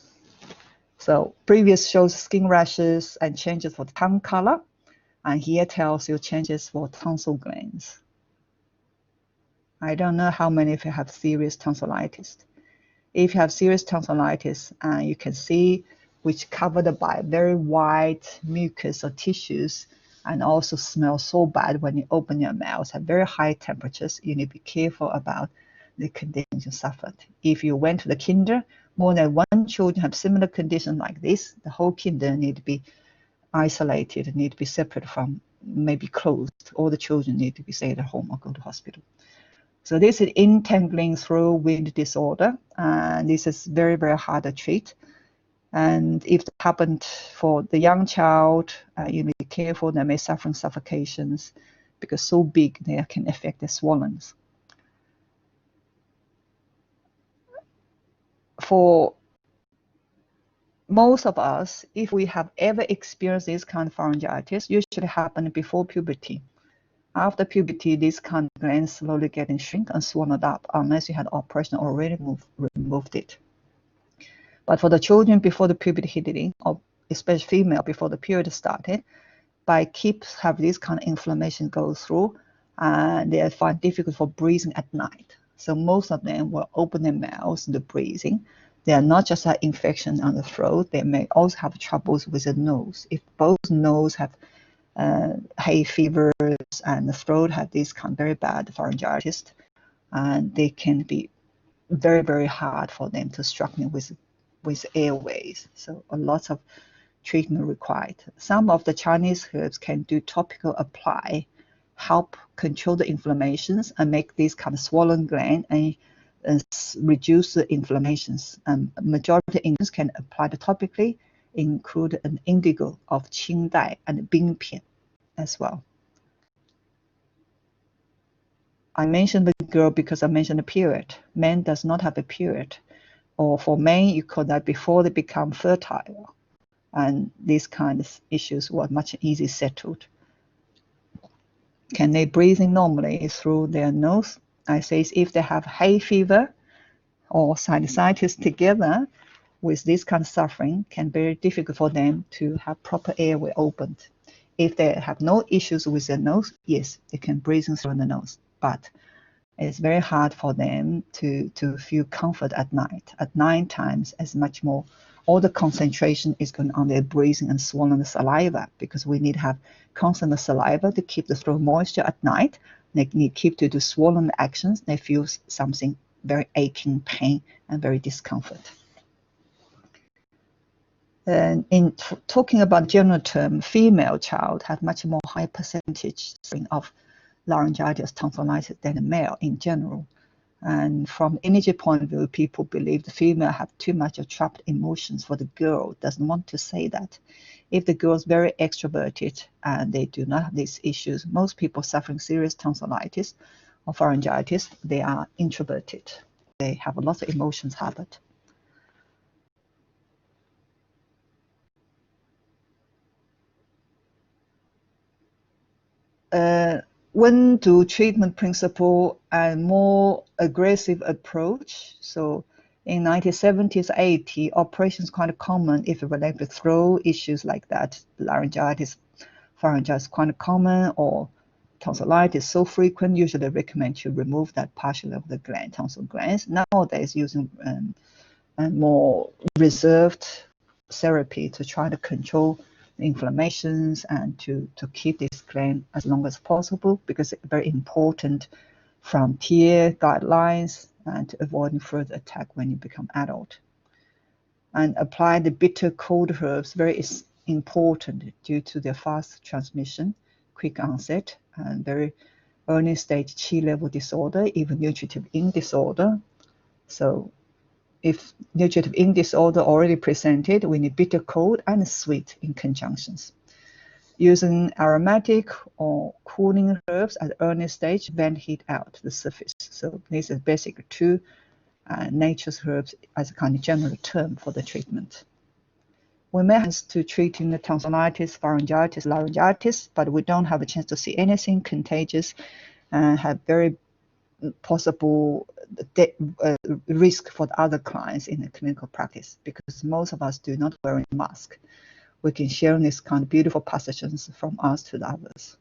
So previous shows skin rashes and changes for tongue color, and here tells you changes for tonsil glands. I don't know how many of you have serious tonsillitis. If you have serious tonsillitis, you can see which covered by very white mucus or tissues, and also smell so bad when you open your mouth, have very high temperatures. You need to be careful about the conditions you suffered. If you went to the kinder, more than one children have similar conditions like this, the whole kinder need to be isolated, need to be separate from, maybe closed. All the children need to be stayed at home or go to hospital. So this is entangling through wind disorder, and this is very, very hard to treat. And if it happened for the young child, you need to be careful. They may suffer from suffocations because so big they can affect the swellings. For most of us, if we have ever experienced this kind of pharyngitis, usually happen before puberty. After puberty, this kind of glands slowly getting shrink and swollen up unless you had operation already removed it. But for the children before the puberty hitting, or especially female before the period started, by have this kind of inflammation go through, they find difficult for breathing at night. So most of them will open their mouths to breathing. They are not just an infection on the throat, they may also have troubles with the nose. If both nose have hay fevers and the throat have this kind of very bad pharyngitis, and they can be very, very hard for them to struggle with airways. So a lot of treatment required. Some of the Chinese herbs can do topical apply, help control the inflammations and make these kind of swollen gland and reduce the inflammations. Majority of Indians can apply it topically, include an indigo of Qingdai and Bingpian as well. I mentioned the girl because I mentioned the period. Men does not have a period. Or for men, you call that before they become fertile. And these kind of issues were much easier settled. Can they breathe in normally through their nose? I say if they have hay fever or sinusitis together with this kind of suffering, can be very difficult for them to have proper airway opened. If they have no issues with their nose, yes, they can breathe in through the nose. But it's very hard for them to feel comfort at night. At night times, as much more, all the concentration is going on their breathing and swallowing the saliva, because we need to have constant saliva to keep the throat moisture at night. they need keep to do swollen actions, they feel something very aching, pain, and very discomfort. And in talking about general term, female child have much more high percentage of laryngitis, tonsillitis than a male in general. And from energy point of view, people believe the female have too much of trapped emotions for the girl, doesn't want to say that. If the girl is very extroverted and they do not have these issues, most people suffering serious tonsillitis or pharyngitis, they are introverted. They have a lot of emotions habit. Wen Du treatment principle and more aggressive approach. So in 1970s, 80s, operations quite common if it relates to throat issues like that. Laryngitis, pharyngitis quite common, or tonsillitis so frequent. Usually recommend to remove that partially of the gland, tonsil glands. Nowadays, using more reserved therapy to try to control the inflammations and to keep this gland as long as possible, because it's very important frontier guidelines and to avoid further attack when you become adult. And apply the bitter cold herbs, very important due to their fast transmission, quick onset, and very early stage Qi level disorder, even nutritive yin disorder. So if nutritive yin disorder already presented, we need bitter cold and sweet in conjunctions. Using aromatic or cooling herbs at the early stage, vent heat out the surface. So these are basic two nature's herbs as a kind of general term for the treatment. We may have to treating the tonsillitis, pharyngitis, laryngitis, but we don't have a chance to see anything contagious and have very possible risk for the other clients in the clinical practice, because most of us do not wear a mask. We can share this kind of beautiful passages from us to the others.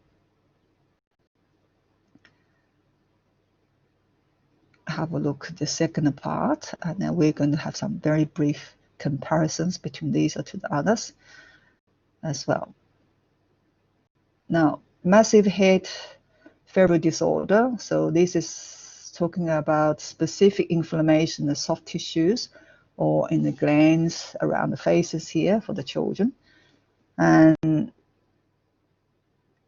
Have a look at the second part, and then we're going to have some very brief comparisons between these or to the others as well. Now, massive head febrile disorder. So this is talking about specific inflammation in the soft tissues or in the glands around the faces here for the children. And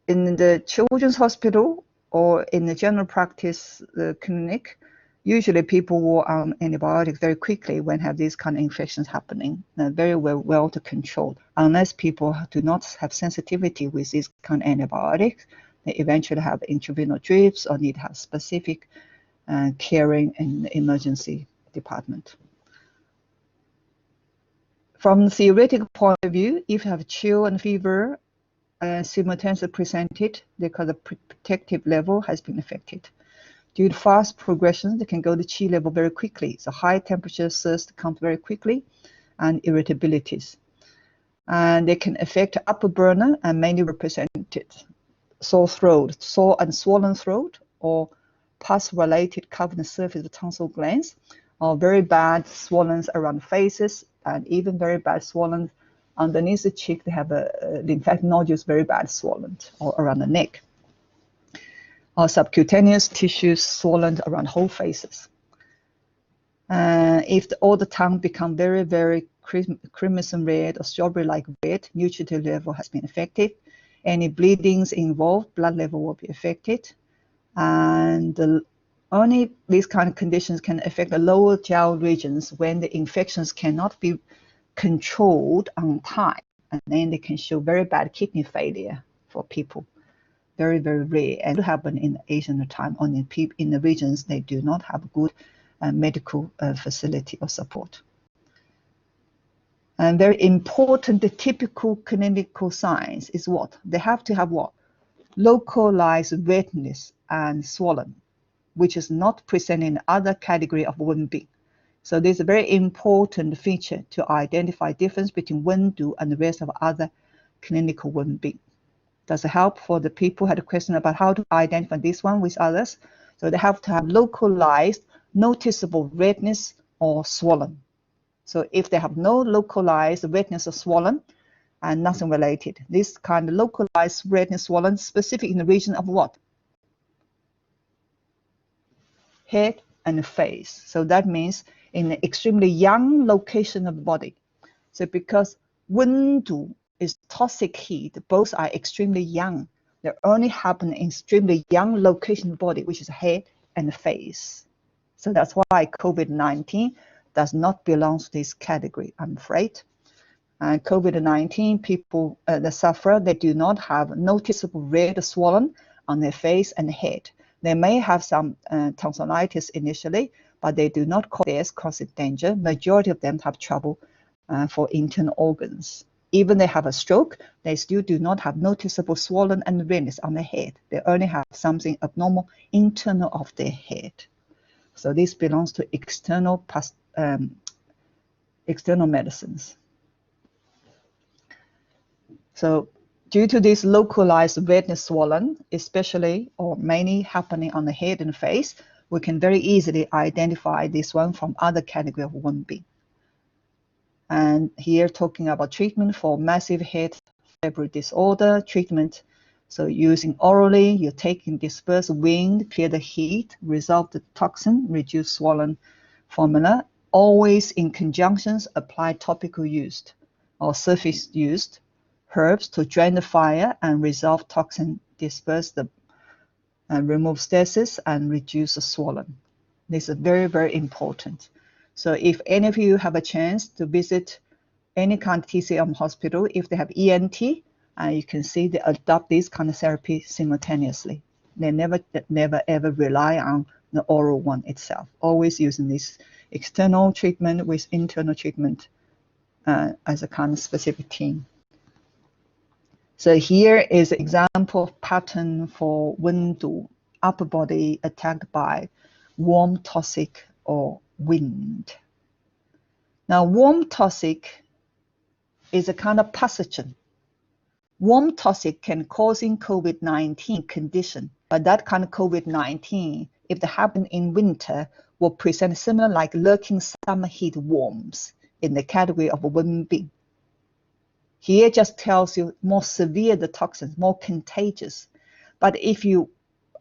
in the children's hospital or in the general practice clinic, usually people will on antibiotics very quickly when have these kind of infections happening, very well to control. Unless people do not have sensitivity with these kind of antibiotics, they eventually have intravenous drips or need to have specific caring in the emergency department. From the theoretical point of view, if you have chill and fever simultaneously presented, because the protective level has been affected. Due to fast progression, they can go to Qi level very quickly. So high temperature thirst comes very quickly, and irritabilities. And they can affect upper burner and mainly represented sore throat, sore and swollen throat, or pus-related covering the surface of the tonsil glands, or very bad swollen around faces, and even very bad swollen underneath the cheek. They have a lymphatic nodules very bad swollen, or around the neck. Or subcutaneous tissues swollen around whole faces. If all the tongue become very, very crimson red or strawberry-like red, nutritive level has been affected. Any bleedings involved, blood level will be affected. And only these kind of conditions can affect the lower jiao regions when the infections cannot be controlled on time. And then they can show very bad kidney failure for people. Very, very rare, and it happen in Asian time only in the regions they do not have good medical facility or support. And very important, the typical clinical signs is what? They have to have what? Localized redness and swollen, which is not present in other category of Wen Bing. So this is a very important feature to identify difference between Wen Du and the rest of other clinical Wen Bing. Does it help for the people who had a question about how to identify this one with others? So they have to have localized, noticeable redness or swollen. So if they have no localized redness or swollen and nothing related, this kind of localized redness swollen specific in the region of what? head, and face. So that means in an extremely young location of the body. So because Wen Du is toxic heat, both are extremely young. They only happen in extremely young location of the body, which is head and face. So that's why COVID-19 does not belong to this category, I'm afraid. COVID-19 people that suffer, they do not have noticeable red swollen on their face and head. They may have some tonsillitis initially, but they do not cause it danger. Majority of them have trouble for internal organs. Even they have a stroke, they still do not have noticeable swollen and redness on the head. They only have something abnormal internal of their head. So this belongs to external medicines. So due to this localized redness swollen, especially or mainly happening on the head and face, we can very easily identify this one from other category of 1B. And here talking about treatment for massive head febrile disorder treatment. So using orally, you take and disperse wind, clear the heat, resolve the toxin, reduce swollen formula, always in conjunctions, apply topical used or surface used herbs to drain the fire and resolve toxin, disperse the and remove stasis and reduce the swollen. This is very, very important. So if any of you have a chance to visit any kind of TCM hospital, if they have ENT, you can see they adopt this kind of therapy simultaneously. They never ever rely on the oral one itself, always using this external treatment with internal treatment as a kind of specific team. So here is an example pattern for Wen Du, upper body attacked by warm toxic or wind. Now warm toxic is a kind of pathogen. Warm toxic can causing COVID-19 condition, but that kind of COVID-19, if it happen in winter, will present similar like lurking summer heat worms in the category of Wen-B. Here just tells you more severe the toxins, more contagious. But if you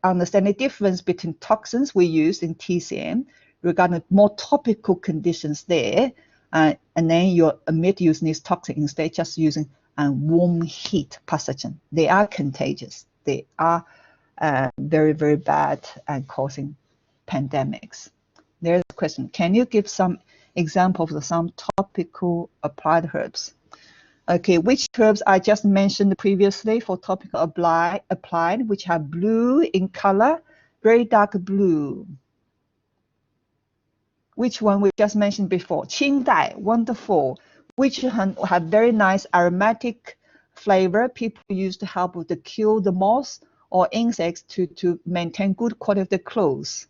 understand the difference between toxins we use in TCM regarding more topical conditions there, and then you omit using this toxin, instead just using warm heat pathogen. They are contagious. They are very, very bad and causing pandemics. There's a question. Can you give some examples of some topical applied herbs? Okay, which herbs I just mentioned previously for topical applied, which have blue in color, very dark blue. Which one we just mentioned before? Qingdai, wonderful. Which have very nice aromatic flavor. People use to help to kill the moths or insects to maintain good quality of the clothes.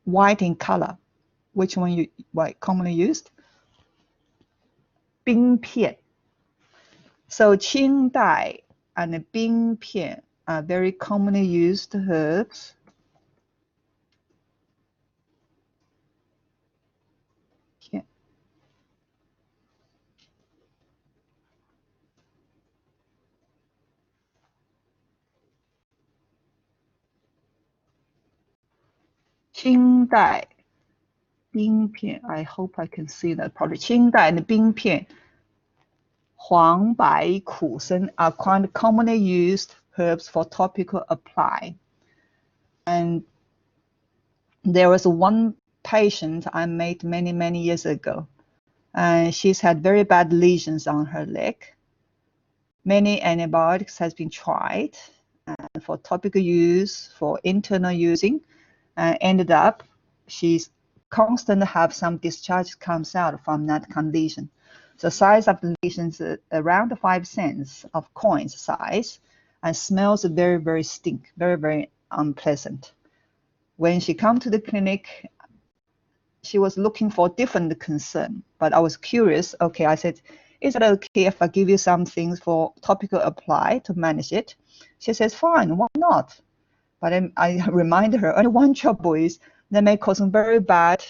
White in color. Which one you commonly used? 冰片. So Qingdai and 冰片 are very commonly used herbs. Yeah. Qingdai, 冰片. I hope I can see that probably. Qingdai and 冰片. 黄白苦参 are quite commonly used herbs for topical apply. And there was one patient I met many years ago, and she's had very bad lesions on her leg. Many antibiotics has been tried for topical use, for internal using, ended up she's constantly have some discharge comes out from that condition. The size of the lesions around 5 cents of coins size, and smells very, very stink, very, very unpleasant. When she come to the clinic, she was looking for different concern, but I was curious. Okay, I said, is it okay if I give you some things for topical apply to manage it? She says, fine, why not? But then I reminded her, only one trouble is they may cause some very bad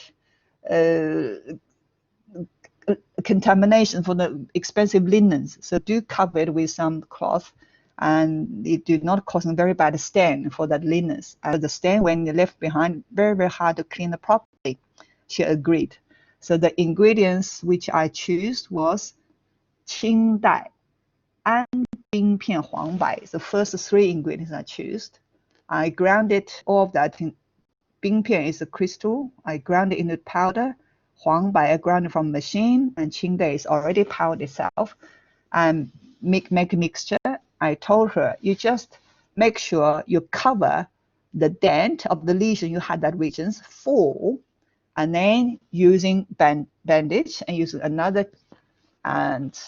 contamination for the expensive linens. So do cover it with some cloth and it did not cause a very bad stain for that linens. The stain, when you left behind, very, very hard to clean it properly. She agreed. So the ingredients which I choose was 清代 and 冰片黄白. The first 3 ingredients I choose. I grounded all of that in 冰片 is a crystal. I ground it into powder. 黄白 I ground it from machine, and 清代 is already powdered itself. And make a mixture. I told her, you just make sure you cover the dent of the lesion you had that regions full, and then using bandage and using another and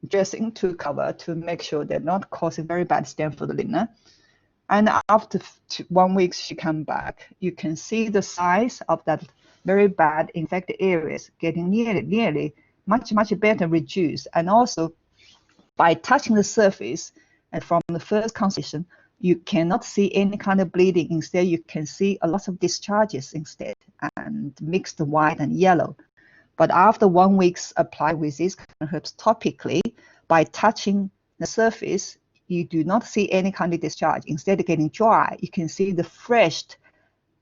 dressing to cover to make sure they're not causing very bad stain for the linen. And after 1 week, she come back. You can see the size of that very bad infected areas getting nearly much better reduced. And also by touching the surface and from the first consultation, you cannot see any kind of bleeding. Instead, you can see a lot of discharges instead, and mixed white and yellow. But after 1 week's apply with these kind of herbs topically, by touching the surface, you do not see any kind of discharge. Instead of getting dry, you can see the fresh,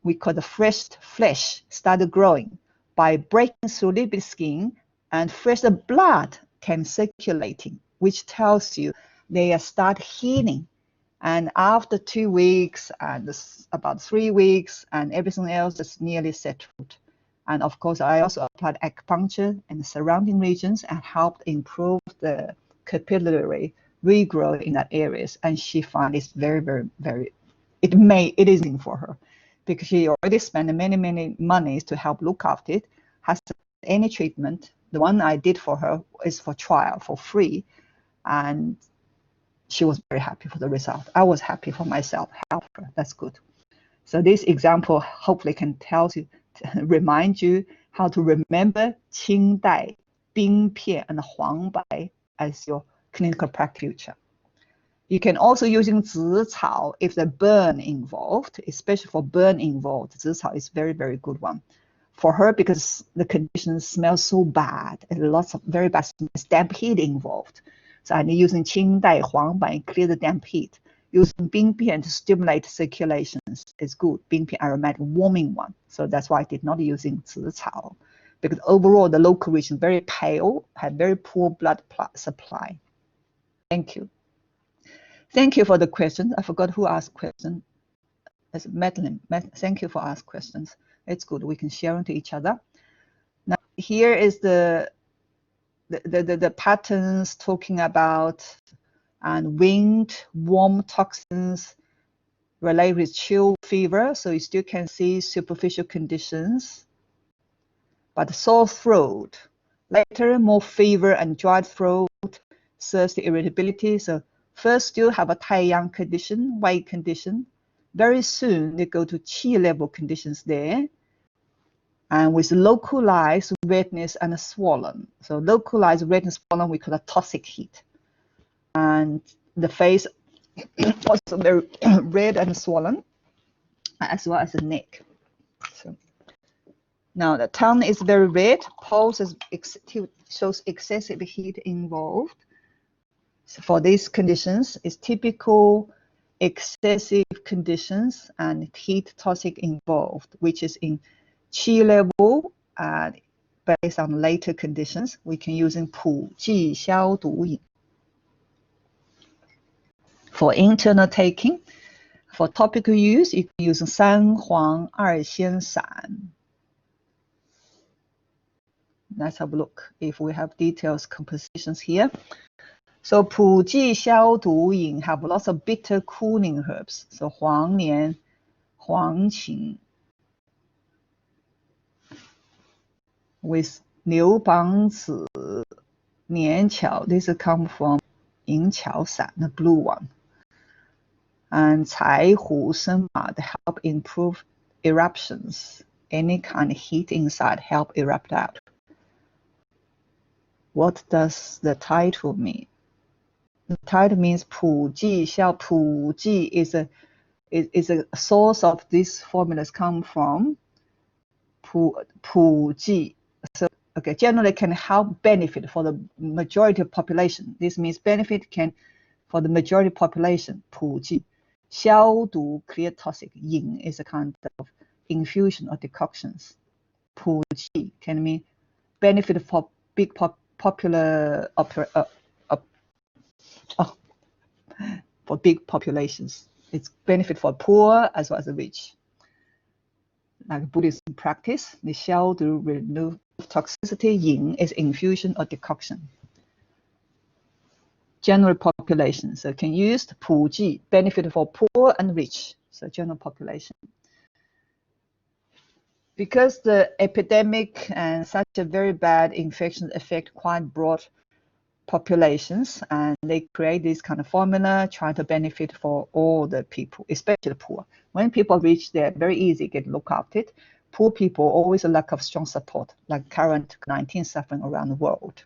we call the fresh flesh, started growing. By breaking through a little bit skin, and fresh blood can circulating, which tells you they start healing. And after 2 weeks and about 3 weeks and everything else is nearly settled. And of course, I also applied acupuncture in the surrounding regions and helped improve the capillary regrow in that areas. And she found it's very, it is in for her, because she already spent many monies to help look after it. Has any treatment. The one I did for her is for trial, for free. And she was very happy for the result. I was happy for myself, help her. That's good. So this example hopefully can tell you, remind you how to remember 清代, 冰片, and 黄白 as your clinical practice future. You can also using 紫草if the burn involved, especially for burn involved. 紫草is very good one for her, because the condition smells so bad and lots of very bad damp heat involved. So I'm using 清代, 黄白 and clear the damp heat. Using 冰片 to stimulate circulations is good. 冰片 aromatic warming one. So that's why I did not using 紫草, because overall the local region very pale, had very poor blood supply. Thank you. Thank you for the question. I forgot who asked question. It's Madeline. Thank you for asking questions. It's good. We can share them to each other. Now here is the patterns talking about and wind, warm toxins related with chill fever. So you still can see superficial conditions. But sore throat, later more fever and dry throat, thirsty irritability. So first still have a 太阳 condition, white condition. Very soon they go to qi level conditions there. And with localized redness and swollen. So localized redness swollen, we call it toxic heat. And the face also very red and swollen, as well as the neck. So now the tongue is very red, pulse shows excessive heat involved. So for these conditions, it's typical excessive conditions and heat toxic involved, which is in qi level. Based on later conditions, we can use in 普济消毒饮. For internal taking, for topical use, you can use 三黄二仙散. Let's have a look if we have details compositions here. So 普济消毒饮 have lots of bitter cooling herbs. So 黄连, 黄芩 with 牛蒡子, 年巧. This come from 银翘散, the blue one. And 柴胡生麻 to help improve eruptions. Any kind of heat inside help erupt out. What does the title mean? The title means 普济消. 普济 is a source of these formulas come from 普济. So Okay, generally can help benefit for the majority of population. This means benefit can for the majority population. 普剂消毒 clear toxic. 饮 is a kind of infusion or decoctions. 普剂 can mean benefit for big popular for big populations. It's benefit for poor as well as the rich. Like Buddhism practice, the 消毒 remove toxicity. 饮 is infusion or decoction. General population, so can use 普剂 benefit for poor and rich, so general population. Because the epidemic and such a very bad infection affect quite broad populations, and they create this kind of formula trying to benefit for all the people, especially the poor. When people reach there, very easy get looked after. Poor people always a lack of strong support, like current 19 suffering around the world.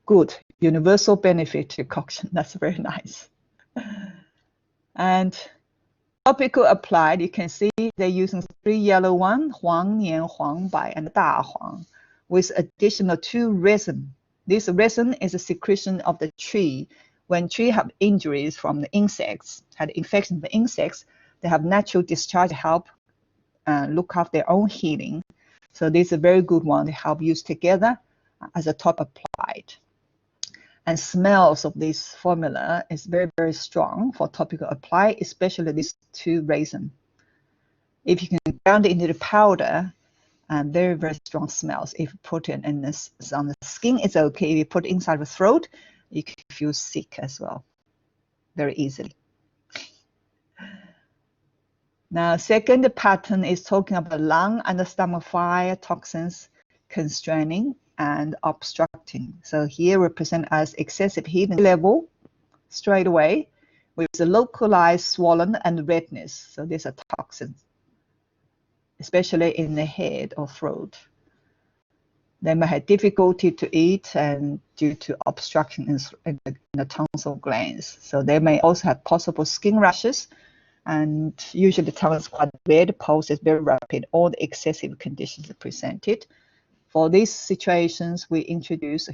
Good, universal benefit decoction. That's very nice. And topical applied, you can see they're using 3 yellow one, 黄黏黄白 and 大黄, with additional 2 resin. This resin is a secretion of the tree. When tree have injuries from the insects, had infection from the insects, they have natural discharge to help look after their own healing. So this is a very good one to help use together as a top applied. And smells of this formula is very, very strong for topical apply, especially these 2 resin. If you can ground it into the powder, very, very strong smells. If you put it in this, on the skin, it's okay. If you put it inside the throat, you can feel sick as well, very easily. Now, second pattern is talking about lung and the stomach fire toxins constraining and obstructing. So here represent as excessive heat level straight away with the localized swollen and redness. So these are toxins, especially in the head or throat. They may have difficulty to eat and due to obstruction in the tonsil glands. So they may also have possible skin rashes, and usually the tongue is quite red, pulse is very rapid. All the excessive conditions are presented. For these situations, we introduced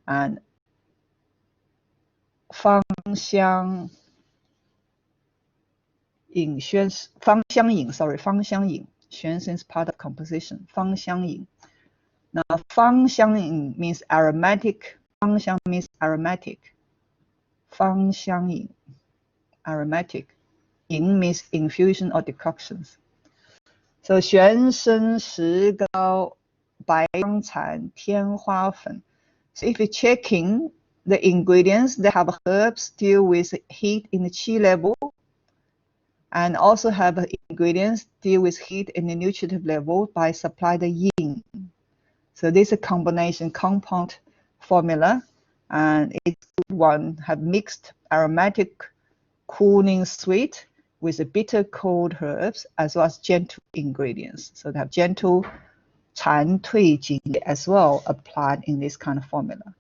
and 芳香饮宣芳香饮 sorry 芳香饮宣 is part of composition 芳香饮 now 芳香饮 means aromatic 芳香 means aromatic 芳香饮 aromatic 饮 means infusion or decoctions. So 玄参石膏白香蚕天花粉. So if you're checking the ingredients, they have herbs deal with heat in the qi level, and also have ingredients deal with heat in the nutritive level by supply the yin. So this is a combination compound formula, and it's one have mixed aromatic, cooling, sweet with the bitter cold herbs as well as gentle ingredients. So they have gentle 蝉退经 as well applied in this kind of formula.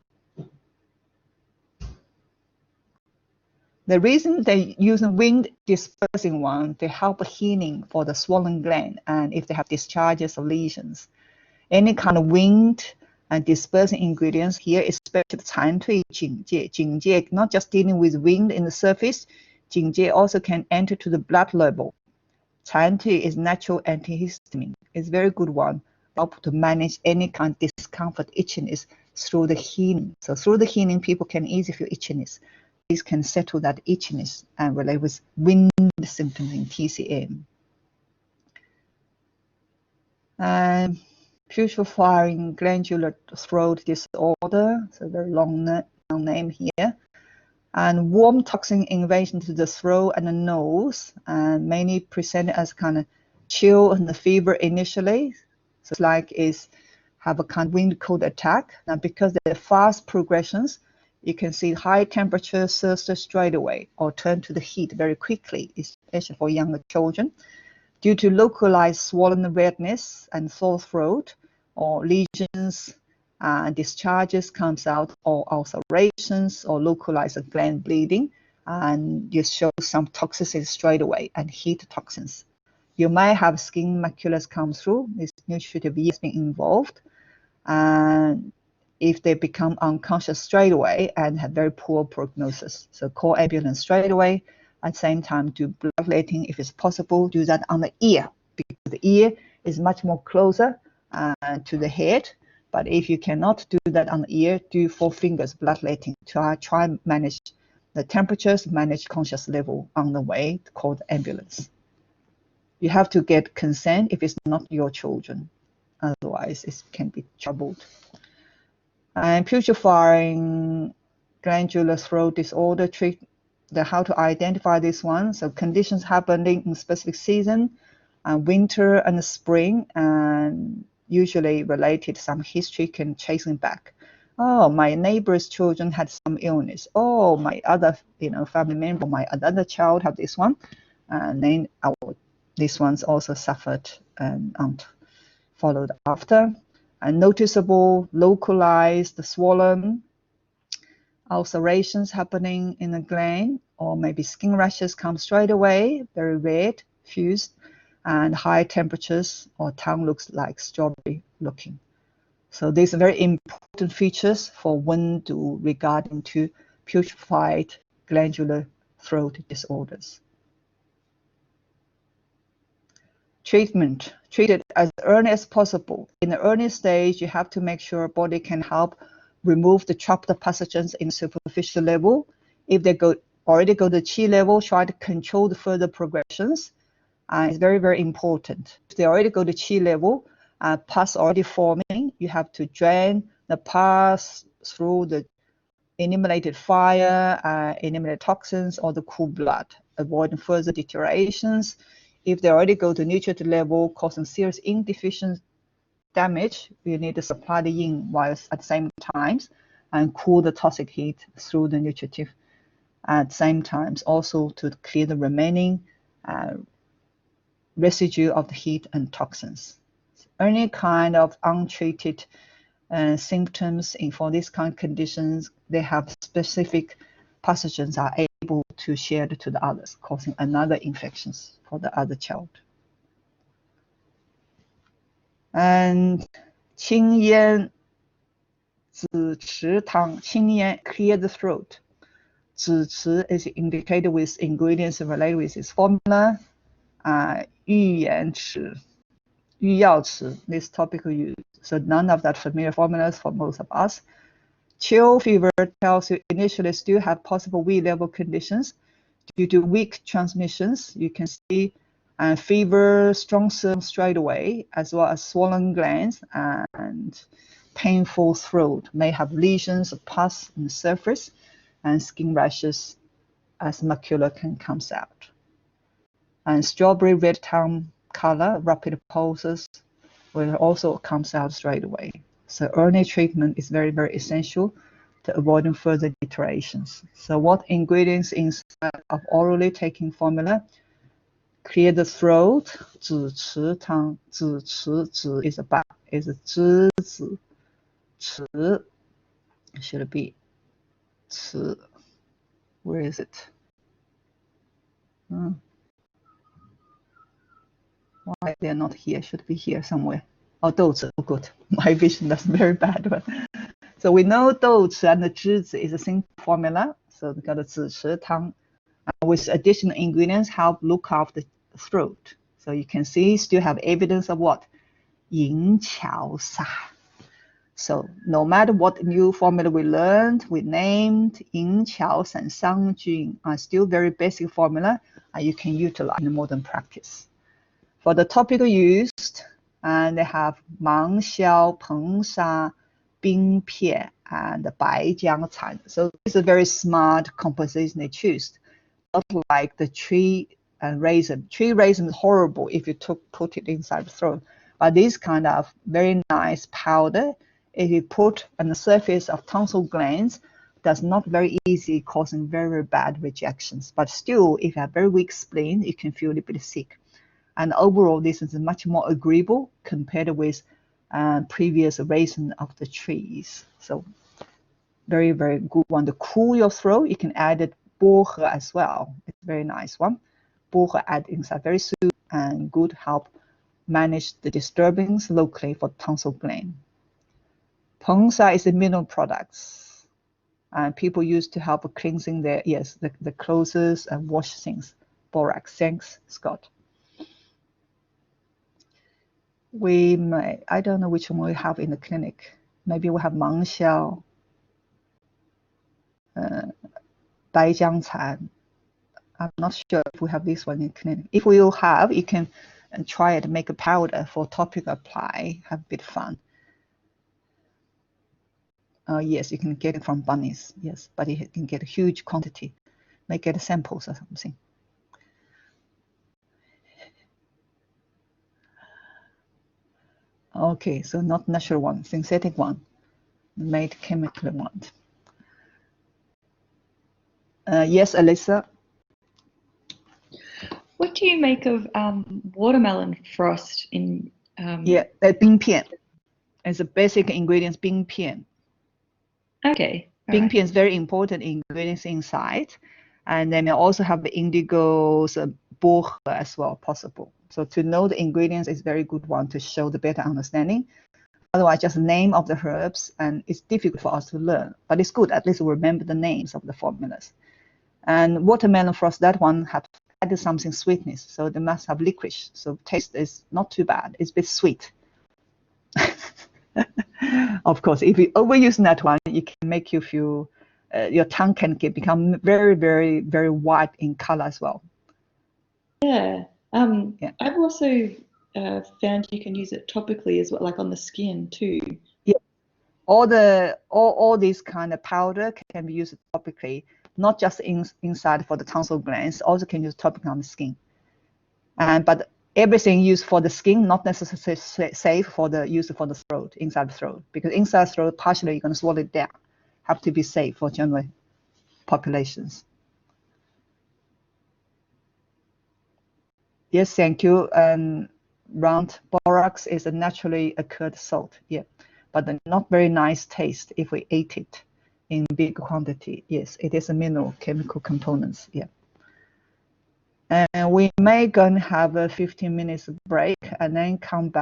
The reason they use a wind dispersing one to help healing for the swollen gland and if they have discharges or lesions. Any kind of wind and dispersing ingredients here, especially 蝉退警戒, 警戒 not just dealing with wind in the surface, 警戒 also can enter to the blood level. 蝉退 is natural antihistamine. It's a very good one, help to manage any kind of discomfort, itchiness through the healing. So through the healing, people can easily feel itchiness. This can settle that itchiness and relate with wind symptoms in TCM. Putrefying glandular throat disorder, so very long name here. And warm-toxin invasion to the throat and the nose, and mainly presented as kind of chill and the fever initially. So it's like have a kind of wind cold attack. Now because they're fast progressions, you can see high temperature surge straight away or turn to the heat very quickly, especially for younger children. Due to localized swollen redness and sore throat or lesions, discharges comes out or ulcerations or localized gland bleeding, and you show some toxicity straight away and heat toxins. You might have skin maculas come through. This nutritive yeast being involved. And if they become unconscious straight away and have very poor prognosis. So call ambulance straight away. At the same time, do bloodletting if it's possible. Do that on the ear, because the ear is much more closer to the head. But if you cannot do that on the ear, do 4 fingers bloodletting. Try and manage the temperatures, manage conscious level on the way, called ambulance. You have to get consent if it's not your children. Otherwise, it can be troubled. And putrefying glandular throat disorder, how to identify this one. So conditions happening in specific season, winter and spring, and usually related some history can chasing back. Oh, my neighbor's children had some illness. Oh, my other family member, my other child had this one, and then these ones also suffered and followed after. And noticeable, localized, swollen, ulcerations happening in the gland, or maybe skin rashes come straight away, very red, fused, and high temperatures, or tongue looks like strawberry looking. So these are very important features for Wen Du regarding to putrefied glandular throat disorders. Treatment. Treat it as early as possible. In the early stage, you have to make sure body can help remove the trapped pathogens in superficial level. If they already go to Qi level, try to control the further progressions. It's very, very important. If they already go to Qi level, pus already forming, you have to drain the pus through the eliminated fire, eliminated toxins, or the cool blood, avoiding further deteriorations. If they already go to nutrient level, causing serious yin deficiency damage, you need to supply the yin while at the same time and cool the toxic heat through the nutritive at the same time, also to clear the remaining residue of the heat and toxins. Any kind of untreated symptoms for these kind of conditions, they have specific pathogens are able to share to the others, causing another infections for the other child. And 清咽子池汤, 清咽, clear the throat. 子池 is indicated with ingredients related with its formula. 玉盐池, 玉药池, this topical use. So none of that familiar formulas for most of us. Chill fever tells you initially still have possible weak level conditions due to weak transmissions. You can see fever, strong symptoms straight away, as well as swollen glands and painful throat. May have lesions of pus on the surface and skin rashes as macula can come out. And strawberry red tongue color, rapid pulses, will also comes out straight away. So early treatment is very, very essential to avoiding further deteriorations. So what ingredients inside of orally taking formula? Clear the throat. 子池汤, 子池, 子 is a back, is a 栀子, 池 should be 池. Where is it? Why they're not here? Should be here somewhere. Oh, 豆子. Oh, good. My vision is very bad. But so we know 豆子 and the 栀子 is a simple formula. So we got a 子池汤 with additional ingredients help look after the throat. So you can see still have evidence of what? 银桥砂. So no matter what new formula we learned, we named 银桥散桑菌 are still very basic formula you can utilize in modern practice. For the topical used, and they have 芒硝、硼砂、冰片 and 白姜蚕. So it's a very smart composition they choose. Not like the tree raisin. Tree raisin is horrible if you put it inside the throat. But this kind of very nice powder, if you put on the surface of tonsil glands, that's not very easy, causing very, very bad rejections. But still, if you have very weak spleen, you can feel a bit sick. And overall, this is much more agreeable compared with previous raisin of the trees. So very, very good one. To cool your throat, you can add it bohe as well. It's a very nice one. Bohe add inside, very soothing and good help manage the disturbance locally for tonsil gland. Pongsa is a mineral products, and people use to help cleansing their ears, the clothes and wash things. Borax. Thanks, Scott. We may, I don't know which one we have in the clinic. Maybe we have Mangxiao, Baijiangcan. I'm not sure if we have this one in clinic. If we will have, you can try it, make a powder for topical apply, have a bit of fun. Yes, you can get it from bunnies, yes, but you can get a huge quantity. Make it samples or something. Okay, so not natural one, synthetic one, made chemically one. Yes, Alyssa? What do you make of watermelon frost in? Yeah, 冰片. It's a basic ingredients, 冰片. Okay. 冰片 is very important ingredients inside, and then you also have the indigos, boh as well possible. So to know the ingredients is very good one to show the better understanding. Otherwise, just the name of the herbs, and it's difficult for us to learn. But it's good, at least we remember the names of the formulas. And watermelon frost, that one had added something sweetness, so they must have licorice. So taste is not too bad. It's a bit sweet. Of course, if you overuse that one, it can make you feel your tongue can become very, very, very white in color as well. Yeah. Yeah. I've also found you can use it topically as well, like on the skin too. Yeah. All these kind of powder can be used topically, not just inside for the tonsil glands, also can use topically on the skin. But everything used for the skin, not necessarily safe for the use for the throat, inside the throat, because inside the throat, partially you're going to swallow it down. Have to be safe for general populations. Yes, thank you. Round borax is a naturally occurred salt, yeah, but not very nice taste if we ate it in big quantity. Yes, it is a mineral chemical components, yeah. And we may gonna have a 15 minutes break and then come back.